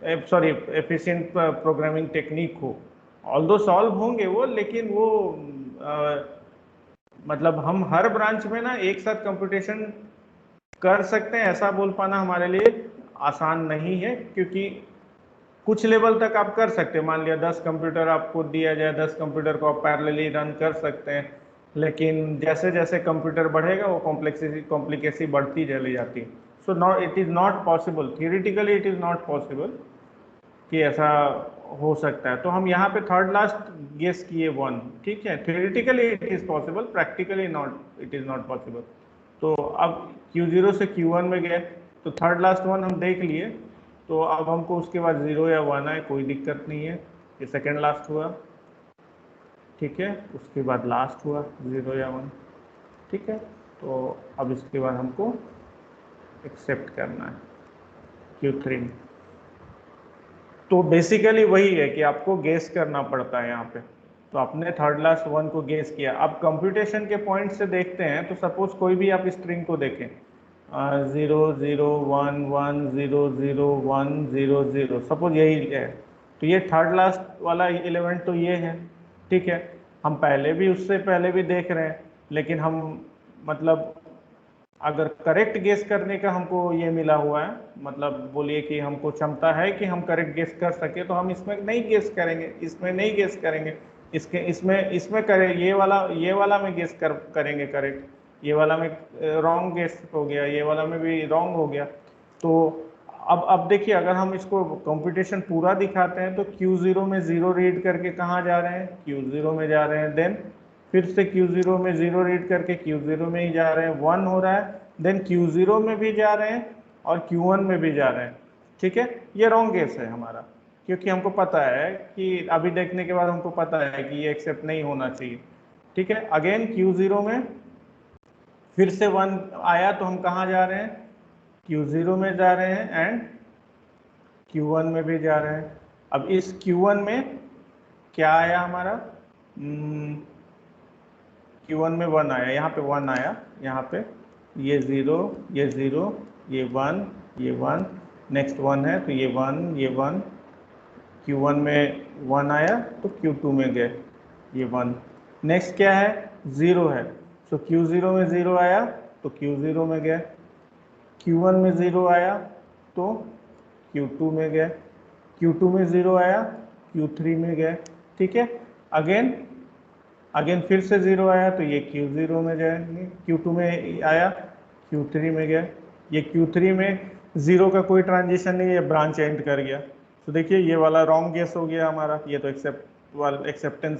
सॉरी एफिशिएंट प्रोग्रामिंग टेक्निक हो। ऑल्दो सॉल्व होंगे वो, लेकिन वो मतलब हम हर ब्रांच में ना एक साथ कंप्यूटेशन कर सकते हैं ऐसा बोल पाना हमारे लिए आसान नहीं है, क्योंकि कुछ लेवल तक आप कर सकते हैं। मान लिया 10 कंप्यूटर आपको दिया जाए, 10 कंप्यूटर को आप पैरेलली रन कर सकते हैं, लेकिन जैसे जैसे कंप्यूटर बढ़ेगा वो कॉम्प्लिकेसी बढ़ती चली जाती है। So not, it is not possible, theoretically it is not possible कि ऐसा हो सकता है। तो हम यहाँ पे थर्ड लास्ट गेस किए 1, ठीक है। Theoretically it is possible, practically not, it is not possible. तो अब Q0 से Q1 में गए तो थर्ड लास्ट 1 हम देख लिए, तो अब हमको उसके बाद 0 या 1 आए कोई दिक्कत नहीं है, ये सेकेंड लास्ट हुआ, ठीक है। उसके बाद लास्ट हुआ 0 या 1, ठीक है। तो अब इसके बाद हमको एक्सेप्ट करना है Q3 में। तो बेसिकली वही है कि आपको गेस करना पड़ता है यहाँ पे। तो आपने थर्ड लास्ट 1 को गेस किया। अब कंप्यूटेशन के पॉइंट से देखते हैं, तो सपोज कोई भी आप स्ट्रिंग को देखें, 0 0 1 1 0 0 1 0 0, सपोज यही है, तो ये थर्ड लास्ट वाला एलिमेंट तो ये है, ठीक है। हम पहले भी उससे पहले भी देख रहे हैं, लेकिन हम मतलब अगर करेक्ट गेस करने का हमको ये मिला हुआ है, मतलब बोलिए कि हमको क्षमता है कि हम करेक्ट गेस कर सके, तो हम इसमें नहीं गेस करेंगे, इसमें नहीं गेस करेंगे, इसमें करें, ये वाला में गेस करेंगे करेक्ट, ये वाला में रॉन्ग गेस हो गया, ये वाला में भी रॉन्ग हो गया। तो अब देखिए, अगर हम इसको कंप्यूटेशन पूरा दिखाते हैं तो Q0 में 0 रीड करके कहाँ जा रहे हैं, Q0 में जा रहे हैं, देन फिर से Q0 में 0 रीड करके Q0 में ही जा रहे हैं, 1 हो रहा है, देन Q0 में भी जा रहे हैं और Q1 में भी जा रहे हैं, ठीक है। ये रॉन्ग केस है हमारा, क्योंकि हमको पता है कि अभी देखने के बाद हमको पता है कि ये एक्सेप्ट नहीं होना चाहिए, ठीक है। अगेन Q0 में फिर से 1 आया तो हम कहाँ जा रहे हैं, Q0 में जा रहे हैं एंड Q1 में भी जा रहे हैं। अब इस Q1 में क्या आया हमारा, Q1 में 1 आया, यहाँ पे 1 आया, यहाँ पे ये 0, ये 0, ये 1, ये 1, नेक्स्ट 1 है तो ये 1, ये 1, Q1 में 1 आया तो Q2 में गए ये 1, नेक्स्ट क्या है 0 है, तो Q0 में 0 आया तो Q0 में गए, Q1 में 0 आया तो Q2 में गए, Q2 में 0 आया Q3 में गए, ठीक है। अगेन फिर से 0 आया तो ये Q0 में जाएंगे, Q2 में आया Q3 में गया, ये Q3 में 0 का कोई ट्रांजिशन नहीं है, ब्रांच एंड कर गया। तो देखिए ये वाला रॉन्ग गेस हो गया हमारा, ये तो एक्सेप्टेंस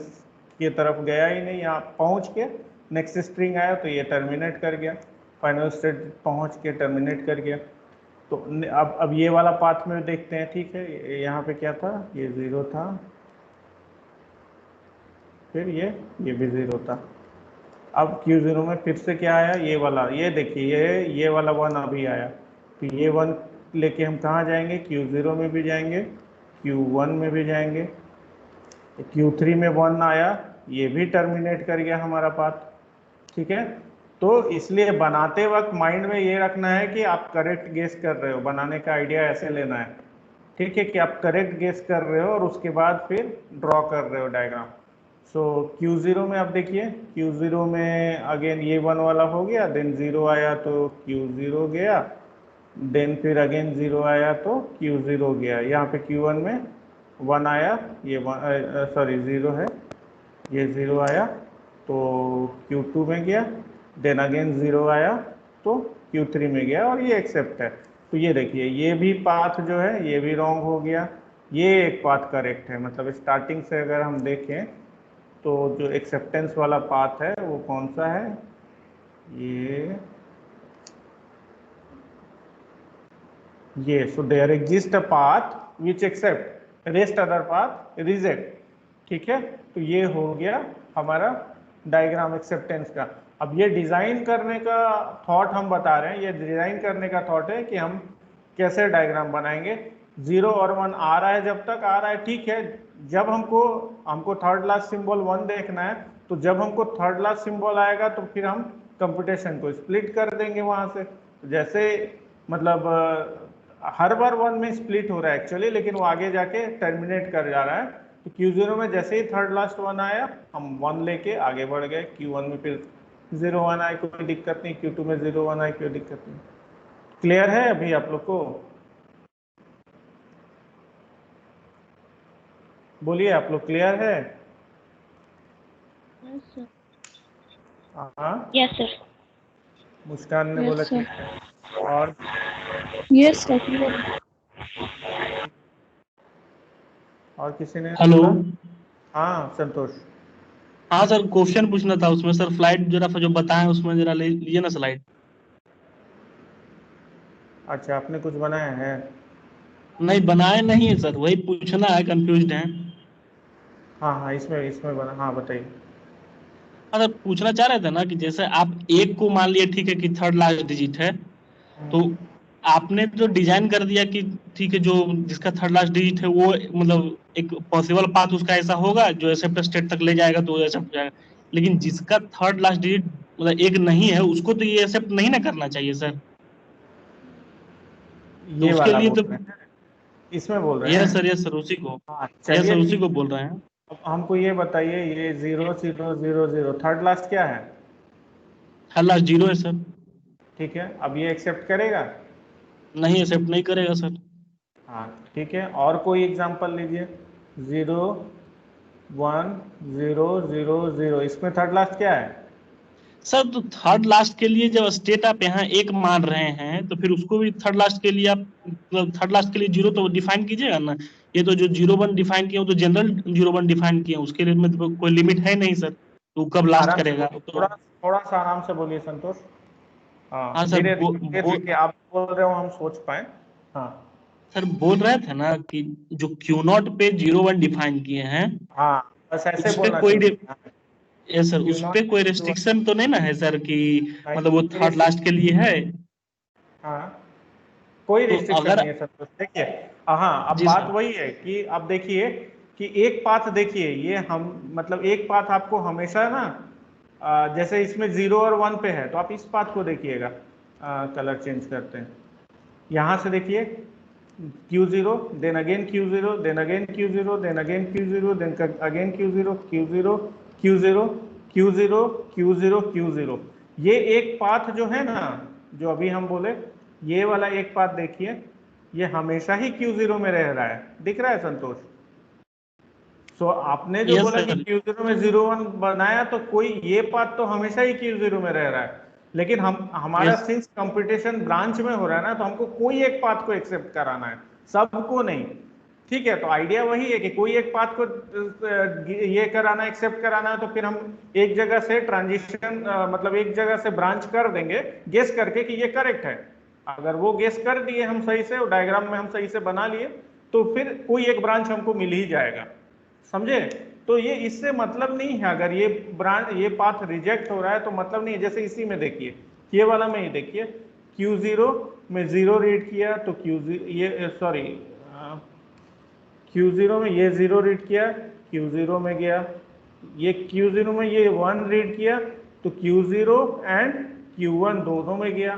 की तरफ गया ही नहीं, यहाँ पहुँच के नेक्स्ट स्ट्रिंग आया तो ये टर्मिनेट कर गया, फाइनल स्टेट पहुँच के टर्मिनेट कर गया। तो अब ये वाला पाथ में देखते हैं, ठीक है। यहाँ पे क्या था, ये 0 था, फिर ये भी 0 था। अब Q0 में फिर से क्या आया, ये वाला, ये देखिए ये वाला 1 अभी आया, तो ये 1 लेके हम कहाँ जाएंगे, Q0 में भी जाएंगे, Q1 में भी जाएंगे, Q3 में 1 आया, ये भी टर्मिनेट कर गया हमारा पाथ, ठीक है। तो इसलिए बनाते वक्त माइंड में ये रखना है कि आप करेक्ट गेस कर रहे हो, बनाने का आइडिया ऐसे लेना है, ठीक है, कि आप करेक्ट गेस कर रहे हो और उसके बाद फिर ड्रॉ कर रहे हो डायग्राम। सो Q0 में आप देखिए, Q0 में अगेन ये 1 वाला हो गया, देन 0 आया तो Q0 गया, देन फिर अगेन 0 आया तो Q0 गया, यहाँ पे Q1 में 1 आया, ये 0 है, ये 0 आया तो Q2 में गया, देन अगेन 0 आया तो Q3 में गया और ये एक्सेप्ट है। तो ये देखिए ये भी पाथ जो है ये भी रॉन्ग हो गया, ये एक पाथ करेक्ट है। मतलब स्टार्टिंग से अगर हम देखें तो जो एक्सेप्टेंस वाला पाथ है वो कौन सा है, ये so there exist a path which accept, rest other path reject, ठीक है। तो ये हो गया हमारा डायग्राम एक्सेप्टेंस का। अब ये डिजाइन करने का थॉट हम बता रहे हैं, ये डिजाइन करने का थॉट है कि हम कैसे डायग्राम बनाएंगे। 0 और 1 आ रहा है, जब तक आ रहा है ठीक है, जब हमको थर्ड लास्ट सिंबल 1 देखना है, तो जब हमको थर्ड लास्ट सिंबल आएगा तो फिर हम कंप्यूटेशन को स्प्लिट कर देंगे वहां से। जैसे मतलब हर बार 1 में स्प्लिट हो रहा है एक्चुअली, लेकिन वो आगे जाके टर्मिनेट कर जा रहा है। तो Q0 में जैसे ही थर्ड लास्ट 1 आया हम 1 लेके आगे बढ़ गए, Q1 में फिर 0 1 आए, कोई दिक्कत नहीं, Q2 में 0 1 आए, कोई दिक्कत नहीं। क्लियर है अभी आप लोग को? बोलिए आप लोग, क्लियर है? हाँ, यस सर। मुस्कान ने Yes, बोला sir. clear। और Yes, sir. Clear. और किसी ने हेलो। बोला? हाँ संतोष। हाँ सर, क्वेश्चन पूछना था उसमें सर, फ्लाइट जरा जो बताएं उसमें जरा लीजिए ना स्लाइड। अच्छा, आपने कुछ बनाया है? नहीं बनाए नहीं है सर, वही पूछना है, कंफ्यूज है। हाँ इसमें बना, हाँ बताइए। अगर पूछना चाह रहे थे ना कि जैसे आप एक को मान लिए ठीक है कि थर्ड लास्ट डिजिट है, तो आपने जो डिजाइन कर दिया कि ठीक है जो जिसका थर्ड लास्ट डिजिट है वो मतलब एक पॉसिबल पाथ उसका ऐसा होगा जो एक्सेप्ट स्टेट तक ले जाएगा तो एक्सेप्ट जाएगा, लेकिन जिसका थर्ड लास्ट डिजिट मतलब एक नहीं है उसको तो ये एक्सेप्ट नहीं ना करना चाहिए सर। तो ये उसके वाला लिए बोल तो रहे हैं, इसमें बोल रहे यस हैं। सर उसी को, हाँ यस चलिए सर उसी ठीक को है। बोल रहे हैं। अब हमको ये बताइए, ये 0 0 0 0 थर्ड लास्ट क्या है? थर्ड लास्ट जीरो है सर। ठीक है, अब ये एक्सेप्ट करेगा? नहीं एक्सेप्ट नहीं करेगा सर। हाँ ठीक है, और कोई एग्जांपल लीजिए। 0 1 0 0 0, इसमें थर्ड लास्ट क्या है? सर तो थर्ड लास्ट के लिए जब स्टेट आप यहाँ एक मान रहे हैं तो फिर उसको भी थर्ड लास्ट के लिए आप थर्ड लास्ट के लिए जीरो तो डिफाइन कीजिएगा ना। ये तो जो 0 1 डिफाइन किया वो तो जनरल 0 1 डिफाइन किया, उसके लिए में तो कोई लिमिट है नहीं सर, तो कब लास्ट आराम से करेगा बोलिए, तो। थोड़ा थोड़ा सा आराम से बोलिए संतोष, हाँ सर, धीरे धीरे आप बोल रहे हो हम सोच पाए। हाँ सर बोल रहे थे ना कि जो Q0 पे 0 1 डिफाइन किए हैं, हाँ, बस ऐसे उस पे बोलना कोई चाहिए। हाँ, ये सर उस Q0 पे कोई रेस्ट्रिक्शन तो नहीं ना है सर कि नहीं, मतलब वो थर्ड लास्ट के लिए है? हाँ, कोई तो रिस्ट्रिक्शन अगर नहीं है सर। देखिए हाँ, अब जी बात सर, वही है कि अब देखिए कि एक पाथ देखिए, ये हम मतलब एक पाथ आपको हमेशा ना जैसे इसमें 0 और 1 पे है तो आप इस पाथ को देखिएगा। कलर चेंज करते हैं, यहाँ से देखिए Q0, then again Q0, then again Q0, then again Q0, then again Q0, Q0, Q0, Q0, Q0, Q0। ये एक पाथ जो है ना, जो अभी हम बोले, ये वाला एक पाथ देखिए, ये हमेशा ही Q0 में रह रहा है। दिख रहा है संतोष? सो आपने जो यस बोला कि सर, Q0 में 0 1 बनाया तो कोई ये पाथ तो हमेशा ही Q0 में रह रहा है, लेकिन हम हमारा यस सिंस कंपटीशन ब्रांच में हो रहा है ना, तो हमको कोई एक पाथ को एक्सेप्ट कराना है, सबको नहीं। ठीक है, तो आइडिया वही है कि कोई एक पाथ को ये कराना, एक्सेप्ट कराना है, तो फिर हम एक जगह से ट्रांजिशन मतलब एक जगह से ब्रांच कर देंगे गेस करके कि ये करेक्ट है। अगर वो गेस कर दिए हम सही से, डायग्राम में हम सही से बना लिए, तो फिर कोई एक ब्रांच हमको मिल ही जाएगा। समझे? तो ये इससे मतलब नहीं है, अगर ये ब्रांच ये पाथ रिजेक्ट हो रहा है तो मतलब नहीं है। जैसे इसी में देखिए, ये वाला में ही देखिए, Q0 में 0 रीड किया तो Q0 ये सॉरी Q0 में ये 0 रीड किया, Q0 में गया। ये Q0 में ये 1 रीड किया तो Q0 एंड Q1 दोनों में गया।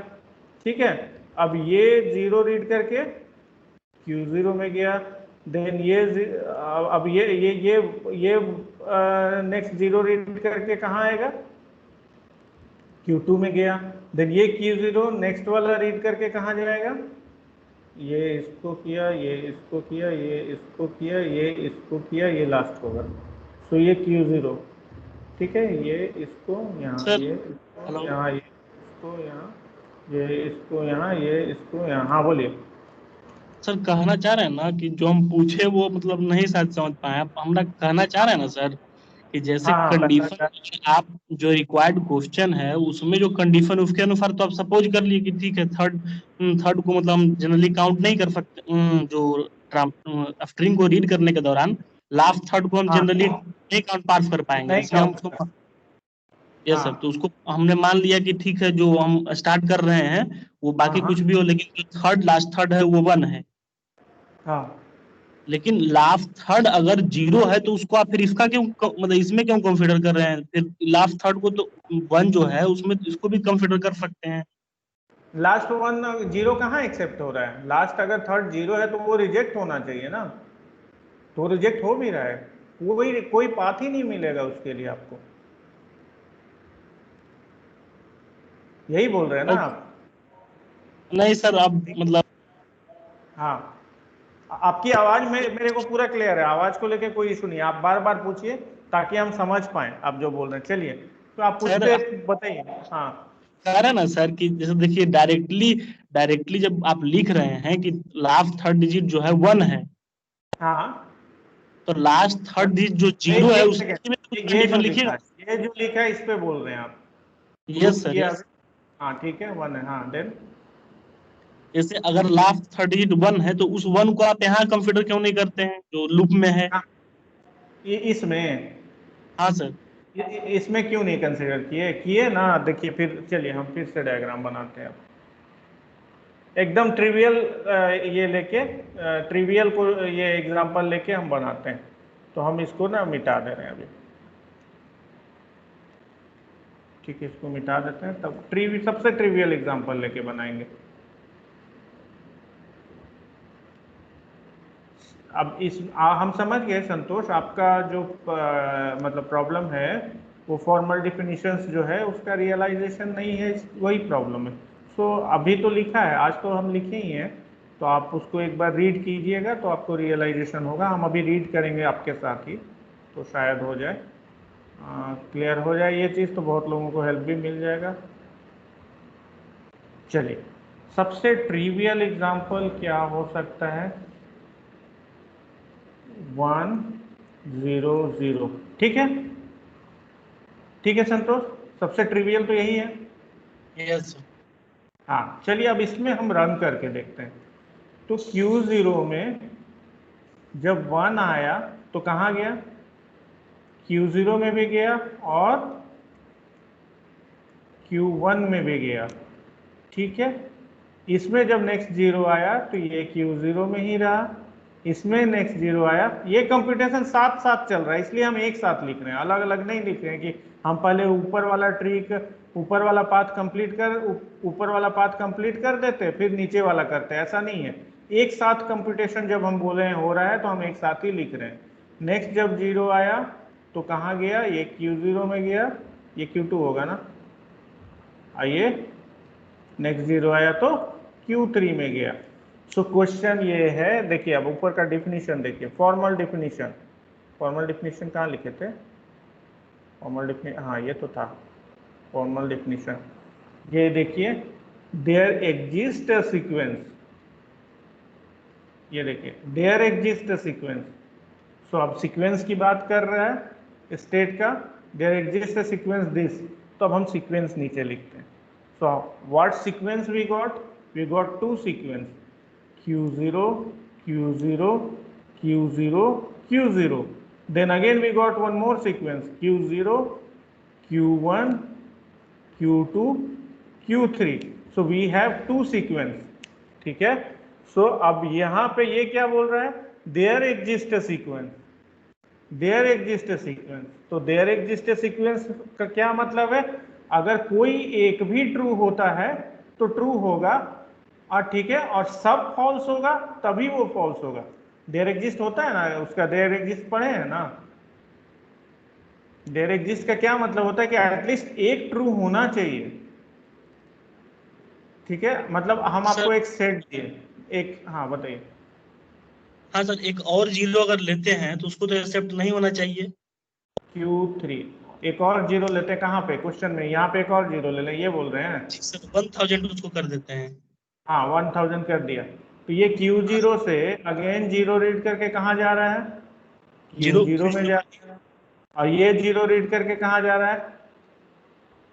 ठीक है, अब ये 0 रीड करके Q0 में गया, देन ये अब ये नेक्स्ट 0 रीड करके कहाँ आएगा? Q2 में गया। देन ये Q0 नेक्स्ट वाला रीड करके कहाँ जाएगा? ये इसको किया, ये इसको किया, ये इसको किया, ये इसको किया, ये लास्ट होगा। सो ये Q0। ठीक है, ये इसको यहाँ, सर। ये इसको हेलो यहाँ, ये इसको यहाँ, ये इसको यहाँ, ये इसको यहाँ। हाँ बोलिए। सर, कहना चाह रहे हैं ना कि जो हम पूछे वो मतलब नहीं शायद समझ पाए आप। हम लोग कहना चाह रहे हैं ना सर कि जैसे हाँ हाँ, कंडीशन आप जो रिक्वायर्ड क्वेश्चन है उसमें जो कंडीशन उसके अनुसार तो आप सपोज कर लिए कि ठीक है थर्ड थर्ड को मतलब हम जनरली काउंट नहीं कर सकते, जो स्ट्रिंग को रीड करने के दौरान लास्ट थर्ड को हम हाँ जनरली नहीं काउंट पास कर पाएंगे, नहीं इसलिए हम काउंट उसको करता। यस सर, तो हाँ उसको हमने मान लिया कि ठीक है जो हम स्टार्ट कर रहे हैं वो हाँ बाकी हाँ कुछ भी हो, लेकिन जो थर्ड लास्ट थर्ड है वो 1 है। हाँ। लेकिन लास्ट थर्ड अगर 0 है तो उसको आप फिर इसका क्यों मतलब इसमें क्यों कंसीडर कर रहे हैं? फिर लास्ट थर्ड को तो 1 जो है उसमें इसको भी कंसीडर कर सकते हैं। लास्ट 1 0 कहाँ एक्सेप्ट हो रहा है? लास्ट अगर थर्ड 0 है तो वो रिजेक्ट होना चाहिए ना, तो रिजेक्ट हो भी रहा है। कोई कोई पाथ ही नहीं मिलेगा उसके लिए आपको। यही बोल रहे हैं ना और आप? नहीं सर, अब मतलब हाँ, आपकी आवाज में मेरे को पूरा क्लियर है, आवाज को लेके कोई इशू नहीं है। आप बार बार पूछिए ताकि हम समझ पाए आप जो बोल रहे हैं। चलिए, तो आप सर पूछते बताइए। हाँ कह रहे हैं ना सर कि जैसे देखिए डायरेक्टली डायरेक्टली जब आप लिख रहे हैं कि लास्ट थर्ड डिजिट जो है 1 है, हाँ। तो लास्ट थर्ड डिजिट जो 0 है एक सेकेंड, उसमें कुछ ये जो कंडीशन लिखा लिखिएगा। है, ये जो लिखा है इस पे बोल रहे हैं आप? यस प्रूफ सर, किया यस। अभी? हाँ ठीक है, 1 है। हाँ देन जैसे अगर लास्ट थर्ड डिजिट 1 है तो उस 1 को आप यहाँ कंसीडर क्यों नहीं करते हैं जो लूप में है? इसमें हाँ सर। इसमें क्यों नहीं कंसिडर किए? किए ना। देखिए फिर चलिए हम फिर से डायग्राम बनाते हैं। एकदम ट्रिवियल ये लेके ट्रिवियल को ये एग्जांपल लेके हम बनाते हैं। तो हम इसको ना मिटा दे रहे हैं अभी। ठीक है, इसको मिटा देते हैं, तब सबसे ट्रिवियल एग्जांपल लेके बनाएंगे। अब हम समझ गए संतोष, आपका जो मतलब प्रॉब्लम है वो फॉर्मल डिफिनीशंस जो है उसका रियलाइजेशन नहीं है, वही प्रॉब्लम है। सो अभी तो लिखा है, आज तो हम लिखे ही हैं, तो आप उसको एक बार रीड कीजिएगा तो आपको रियलाइजेशन होगा। हम अभी रीड करेंगे आपके साथ ही, तो शायद हो जाए, क्लियर हो जाए ये चीज़, तो बहुत लोगों को हेल्प भी मिल जाएगा। चलिए, सबसे ट्रिवियल एग्जांपल क्या हो सकता है? 1 0 0। ठीक है, ठीक है संतोष, सबसे ट्रिवियल तो यही है। Yes sir. हाँ चलिए अब इसमें हम रन करके देखते हैं। तो Q0 में जब 1 आया तो कहाँ गया, Q0 में भी गया और Q1 में भी गया, ठीक है। इसमें जब नेक्स्ट 0 आया तो ये Q0 में ही रहा, इसमें नेक्स्ट 0 आया। ये कंप्यूटेशन साथ साथ चल रहा है, इसलिए हम एक साथ लिख रहे हैं, अलग अलग नहीं लिख रहे हैं कि हम पहले ऊपर वाला ऊपर वाला पाथ कंप्लीट कर ऊपर वाला पाथ कंप्लीट कर देते फिर नीचे वाला करते, ऐसा नहीं है। एक साथ कंप्यूटेशन जब हम बोले हैं हो रहा है तो हम एक साथ ही लिख रहे हैं। नेक्स्ट जब 0 आया तो कहाँ गया, ये Q0 में गया, ये Q2 होगा ना। आइए नेक्स्ट 0 आया तो Q3 में गया। सो क्वेश्चन ये है, देखिए अब ऊपर का डिफिनीशन देखिए, फॉर्मल डिफिनीशन कहाँ लिखे थे, फॉर्मल डिफिनीशन, हाँ ये तो था फॉर्मल डिफिनीशन। ये देखिए देयर एग्जिस्ट अ सीक्वेंस, ये देखिए there exist a sequence. So अब सीक्वेंस की बात कर रहा है स्टेट का, there exist a sequence this, तो अब हम सीक्वेंस नीचे लिखते हैं। So what sequence we got to sequence, Q0 Q0 Q0 Q0, then again we got one more sequence Q0 Q1 Q2 Q3, so we have two sequence, ठीक है। सो अब यहाँ पे ये क्या बोल रहा है, there exist a sequence, there exist a sequence. तो देयर एग्जिस्ट अ सीक्वेंस का क्या मतलब है, अगर कोई एक भी ट्रू होता है तो ट्रू होगा, और ठीक है, और सब फॉल्स होगा तभी वो फॉल्स होगा। देयर एग्जिस्ट होता है ना, उसका देयर एग्जिस्ट पढ़े हैं ना। देयर एग्जिस्ट का क्या मतलब होता है कि एटलीस्ट एक ट्रू होना चाहिए, ठीक है। मतलब हम सर आपको एक सेट दिए, एक, हाँ बताइए। हाँ सर, एक और 0 अगर लेते हैं तो उसको तो एक्सेप्ट नहीं होना चाहिए। Q3 एक और 0 लेते हैं, कहाँ पे क्वेश्चन में, यहाँ पे एक और 0 ले लें, ये बोल रहे हैं। जी सर, 1000 उसको कर देते हैं। हाँ 1000 कर दिया, तो ये Q0 से अगेन 0 रीड करके कहाँ जा रहा है, Q0 में जा रहा है। और ये 0 रीड करके कहाँ जा रहा है,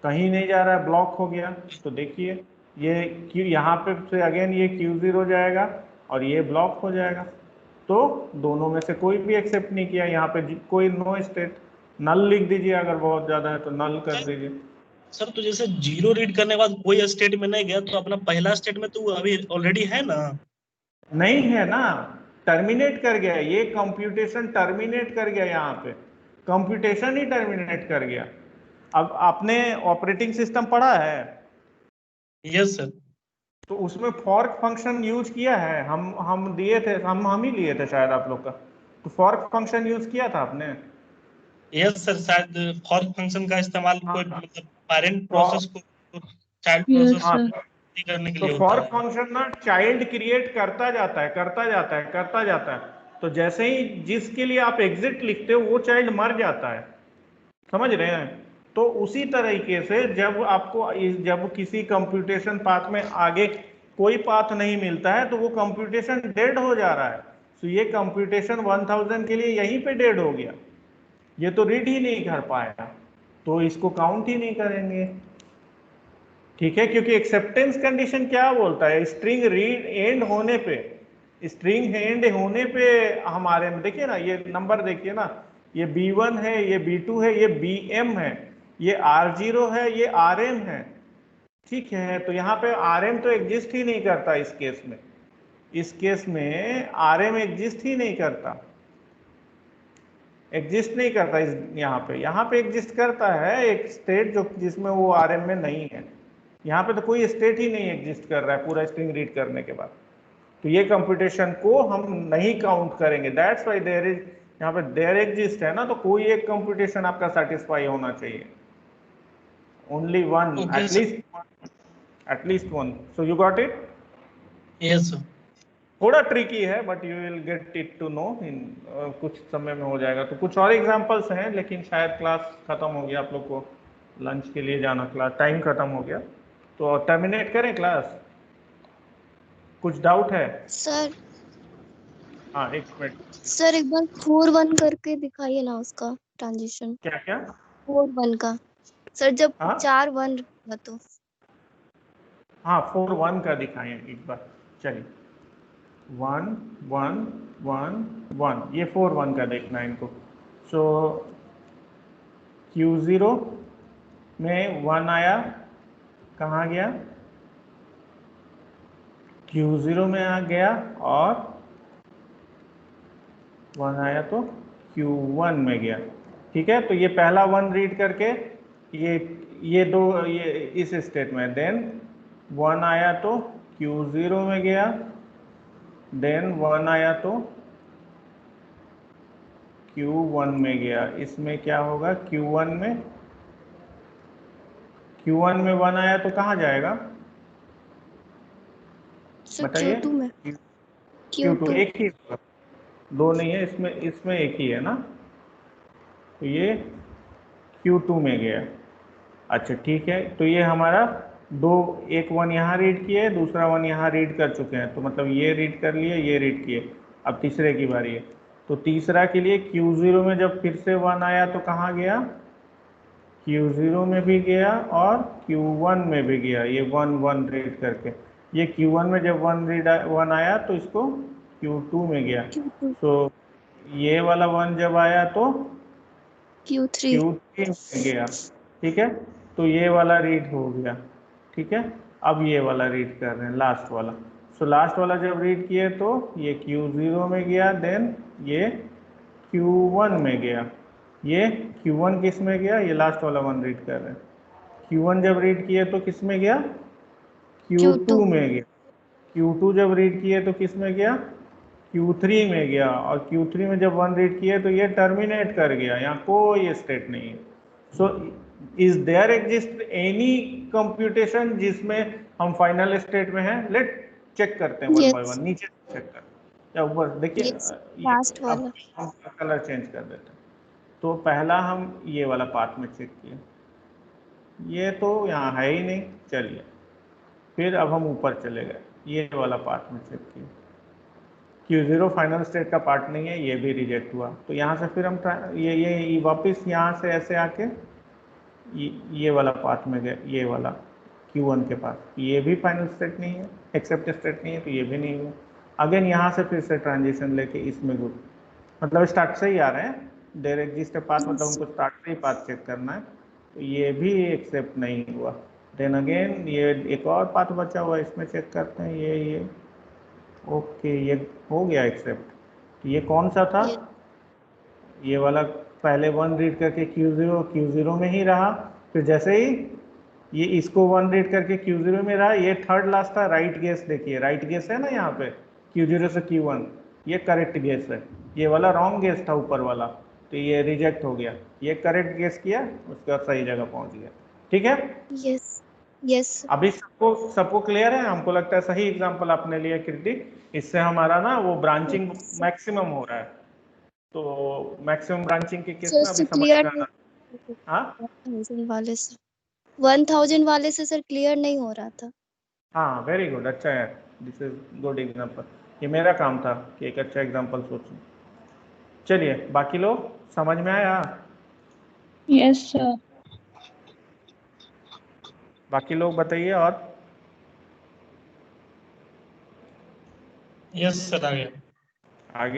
कहीं नहीं जा रहा है, ब्लॉक हो गया। तो देखिए ये यहाँ पे से अगेन ये Q0 जाएगा और ये ब्लॉक हो जाएगा। तो दोनों में से कोई भी एक्सेप्ट नहीं किया, यहाँ पे कोई नो स्टेट, नल लिख दीजिए, अगर बहुत ज्यादा है तो नल कर दीजिए। सर तो जैसे 0 रीड करने के बाद कोई स्टेट में नहीं गया तो अपना पहला स्टेट में तो वो अभी ऑलरेडी है ना। नहीं है ना, टर्मिनेट कर गया, ये कंप्यूटेशन टर्मिनेट कर गया, यहाँ पे कंप्यूटेशन ही टर्मिनेट कर गया। अब आपने ऑपरेटिंग सिस्टम पढ़ा है, यस सर। तो उसमें फॉर्क फंक्शन यूज किया है, हम दिए थे, हम ही लिए थे शायद आप लोग का, तो फॉर्क फंक्शन यूज किया था आपने। यस सर, शायद फॉर्क फंक्शन का इस्तेमाल कोई हाँ मतलब पेरेंट हाँ प्रोसेस को चाइल्ड यस प्रोसेस हाँ, सर। करने के तो लिए होता फॉर्क है। फंक्शन ना चाइल्ड क्रिएट करता जाता है, करता जाता है, करता जाता है। तो जैसे ही जिसके लिए आप एग्जिट लिखते हो वो चाइल्ड मर जाता है, समझ रहे हैं। तो उसी तरीके से जब आपको जब किसी कंप्यूटेशन पाथ में आगे कोई पाथ नहीं मिलता है तो वो कंप्यूटेशन डेड हो जा रहा है। तो ये कंप्यूटेशन 1000 के लिए यहीं पे डेड हो गया, ये तो रीड ही नहीं कर पाया, तो इसको काउंट ही नहीं करेंगे, ठीक है। क्योंकि एक्सेप्टेंस कंडीशन क्या बोलता है, स्ट्रिंग रीड एंड होने पे, स्ट्रिंग एंड होने पे हमारे में देखिए ना, ये नंबर देखिए ना, ये B1 है, ये B2 है, ये BM है, ये R0 है, ये RM है, ठीक है। तो यहाँ पे RM तो एग्जिस्ट ही नहीं करता इस केस में, इस केस में RM एग्जिस्ट ही नहीं करता, एग्जिस्ट नहीं करता इस यहाँ पे एग्जिस्ट करता है एक स्टेट जो जिसमें वो RM में नहीं है। यहाँ पे तो कोई स्टेट ही नहीं एग्जिस्ट कर रहा है पूरा स्ट्रिंग रीड करने के बाद, तो ये कंप्यूटेशन को हम नहीं काउंट करेंगे। दैट्स वाई देयर इज, यहाँ पे देयर एग्जिस्ट है ना, तो कोई एक कंप्यूटेशन आपका सेटिस्फाई होना चाहिए, only one, okay sir. At least one. So you got it. Yes sir. थोड़ा ट्रिकी है but you will get it to know in कुछ समय में हो जाएगा। तो कुछ और एग्जांपल्स हैं, लेकिन शायद क्लास खत्म हो गया, आप लोग को लंच के लिए जाना, क्लास टाइम खत्म हो गया, तो टर्मिनेट करें क्लास। कुछ डाउट है? सर हाँ एक मिनट, सर एक बार 4-1 करके दिखाइए ना उसका ट्रांजिशन। क्या क्या? 4-1 का सर, जब हाँ 4-1 रहेगा तो हाँ 4 1 का दिखाएं एक बार, चलिए 1 1 1 1, ये 4 1 का देखना है इनको। सो Q0 में 1 आया, कहाँ गया, Q0 में आ गया, और 1 आया तो Q1 में गया। ठीक है, तो ये पहला 1 रीड करके ये दो ये इस स्टेट में, देन 1 आया तो Q0 में गया, देन 1 आया तो Q1 में गया। इसमें क्या होगा, Q1 में 1 आया तो कहाँ जाएगा सर बताइए। Q2 में Q2 Q2 एक ही होगा, दो नहीं है इसमें एक ही है ना, तो ये Q2 में गया। अच्छा ठीक है, तो ये हमारा एक 1 यहाँ रीड किए, दूसरा 1 यहाँ रीड कर चुके हैं, तो मतलब ये रीड कर लिए, ये रीड किए। अब तीसरे की बारी है, तो तीसरा के लिए Q0 में जब फिर से 1 आया तो कहाँ गया, Q0 में भी गया और Q1 में भी गया, ये 1 1 रीड करके। ये Q1 में जब 1 आया तो इसको Q2 में गया। Q2 सो ये वाला 1 जब आया तो Q3 Q3 में गया। ठीक है, तो ये वाला रीड हो गया। ठीक है, अब ये वाला रीड कर रहे हैं, लास्ट वाला। सो लास्ट वाला जब रीड किए तो ये Q0 में गया, देन ये Q1 में गया। ये Q1 किस में गया, ये लास्ट वाला 1 रीड कर रहे हैं। Q1 जब रीड किए तो किस में गया, Q2 में गया। Q2 जब रीड किए तो किस में गया, Q3 में गया, और Q3 में जब 1 रीड किए तो ये टर्मिनेट कर गया, यहाँ कोई स्टेट नहीं है। So is there exist any computation जिसमें हम फाइनल स्टेट में हैं, लेट चेक करते हैं 1 बाय 1, नीचे चेक करते हैं, या ऊपर देखिए। यस ये लास्ट अब वाला हम कलर चेंज कर देते हैं। तो पहला हम ये वाला पार्ट में चेक किए, ये तो यहाँ है ही नहीं, चलिए फिर अब हम ऊपर चले गए, ये वाला पार्ट में चेक किए, Q0 फाइनल स्टेट का पार्ट नहीं है, ये भी रिजेक्ट हुआ। तो यहाँ से फिर हम ये वापस यहाँ से ऐसे आके ये वाला पार्ट में गए, ये वाला Q1 के पास, ये भी फाइनल स्टेट नहीं है, एक्सेप्ट स्टेट नहीं है, तो ये भी नहीं हुआ। अगेन यहाँ से फिर से ट्रांजिशन लेके इसमें घुस, मतलब स्टार्ट से ही आ रहे हैं, देयर एग्जिस्ट पाथ, मतलब उनको स्टार्ट से ही पाथ चेक करना है, तो ये भी एक्सेप्ट नहीं हुआ। देन अगेन ये एक और पाथ बचा हुआ है, इसमें चेक करते हैं, ये ओके, ये हो गया एक्सेप्ट। ये कौन सा था, ये वाला पहले 1 रीड करके Q0 में ही रहा, फिर जैसे ही ये इसको 1 रीड करके Q0 में रहा, ये थर्ड लास्ट था, राइट गेस। देखिए राइट गेस है ना यहाँ पे, Q0 से Q1, ये करेक्ट गेस है, ये वाला रॉन्ग गेस था ऊपर वाला, तो ये रिजेक्ट हो गया। ये करेक्ट गेस किया, उसके बाद सही जगह पहुंच गया। ठीक है, यस यस अभी सबको क्लियर है, हमको लगता है सही एग्जांपल आपने लिया क्रिटिक, इससे हमारा ना वो ब्रांचिंग मैक्सिमम हो रहा है। तो मैक्सिमम ब्रांचिंग के केस सर में अभी इससे समझ क्लियर में आ रहा है। हाँ 1000 वाले से 1000 वाले से सर क्लियर नहीं हो रहा था। हाँ, वेरी गुड, अच्छा है, दिस इज गुड एग्जांपल। ये मेरा काम था कि एक अच्छा एग्जांपल सोचूं। चलिए बाकी लोग समझ में आया, यस सर। बाकी लोग बताइए। और यस सर, आ गया।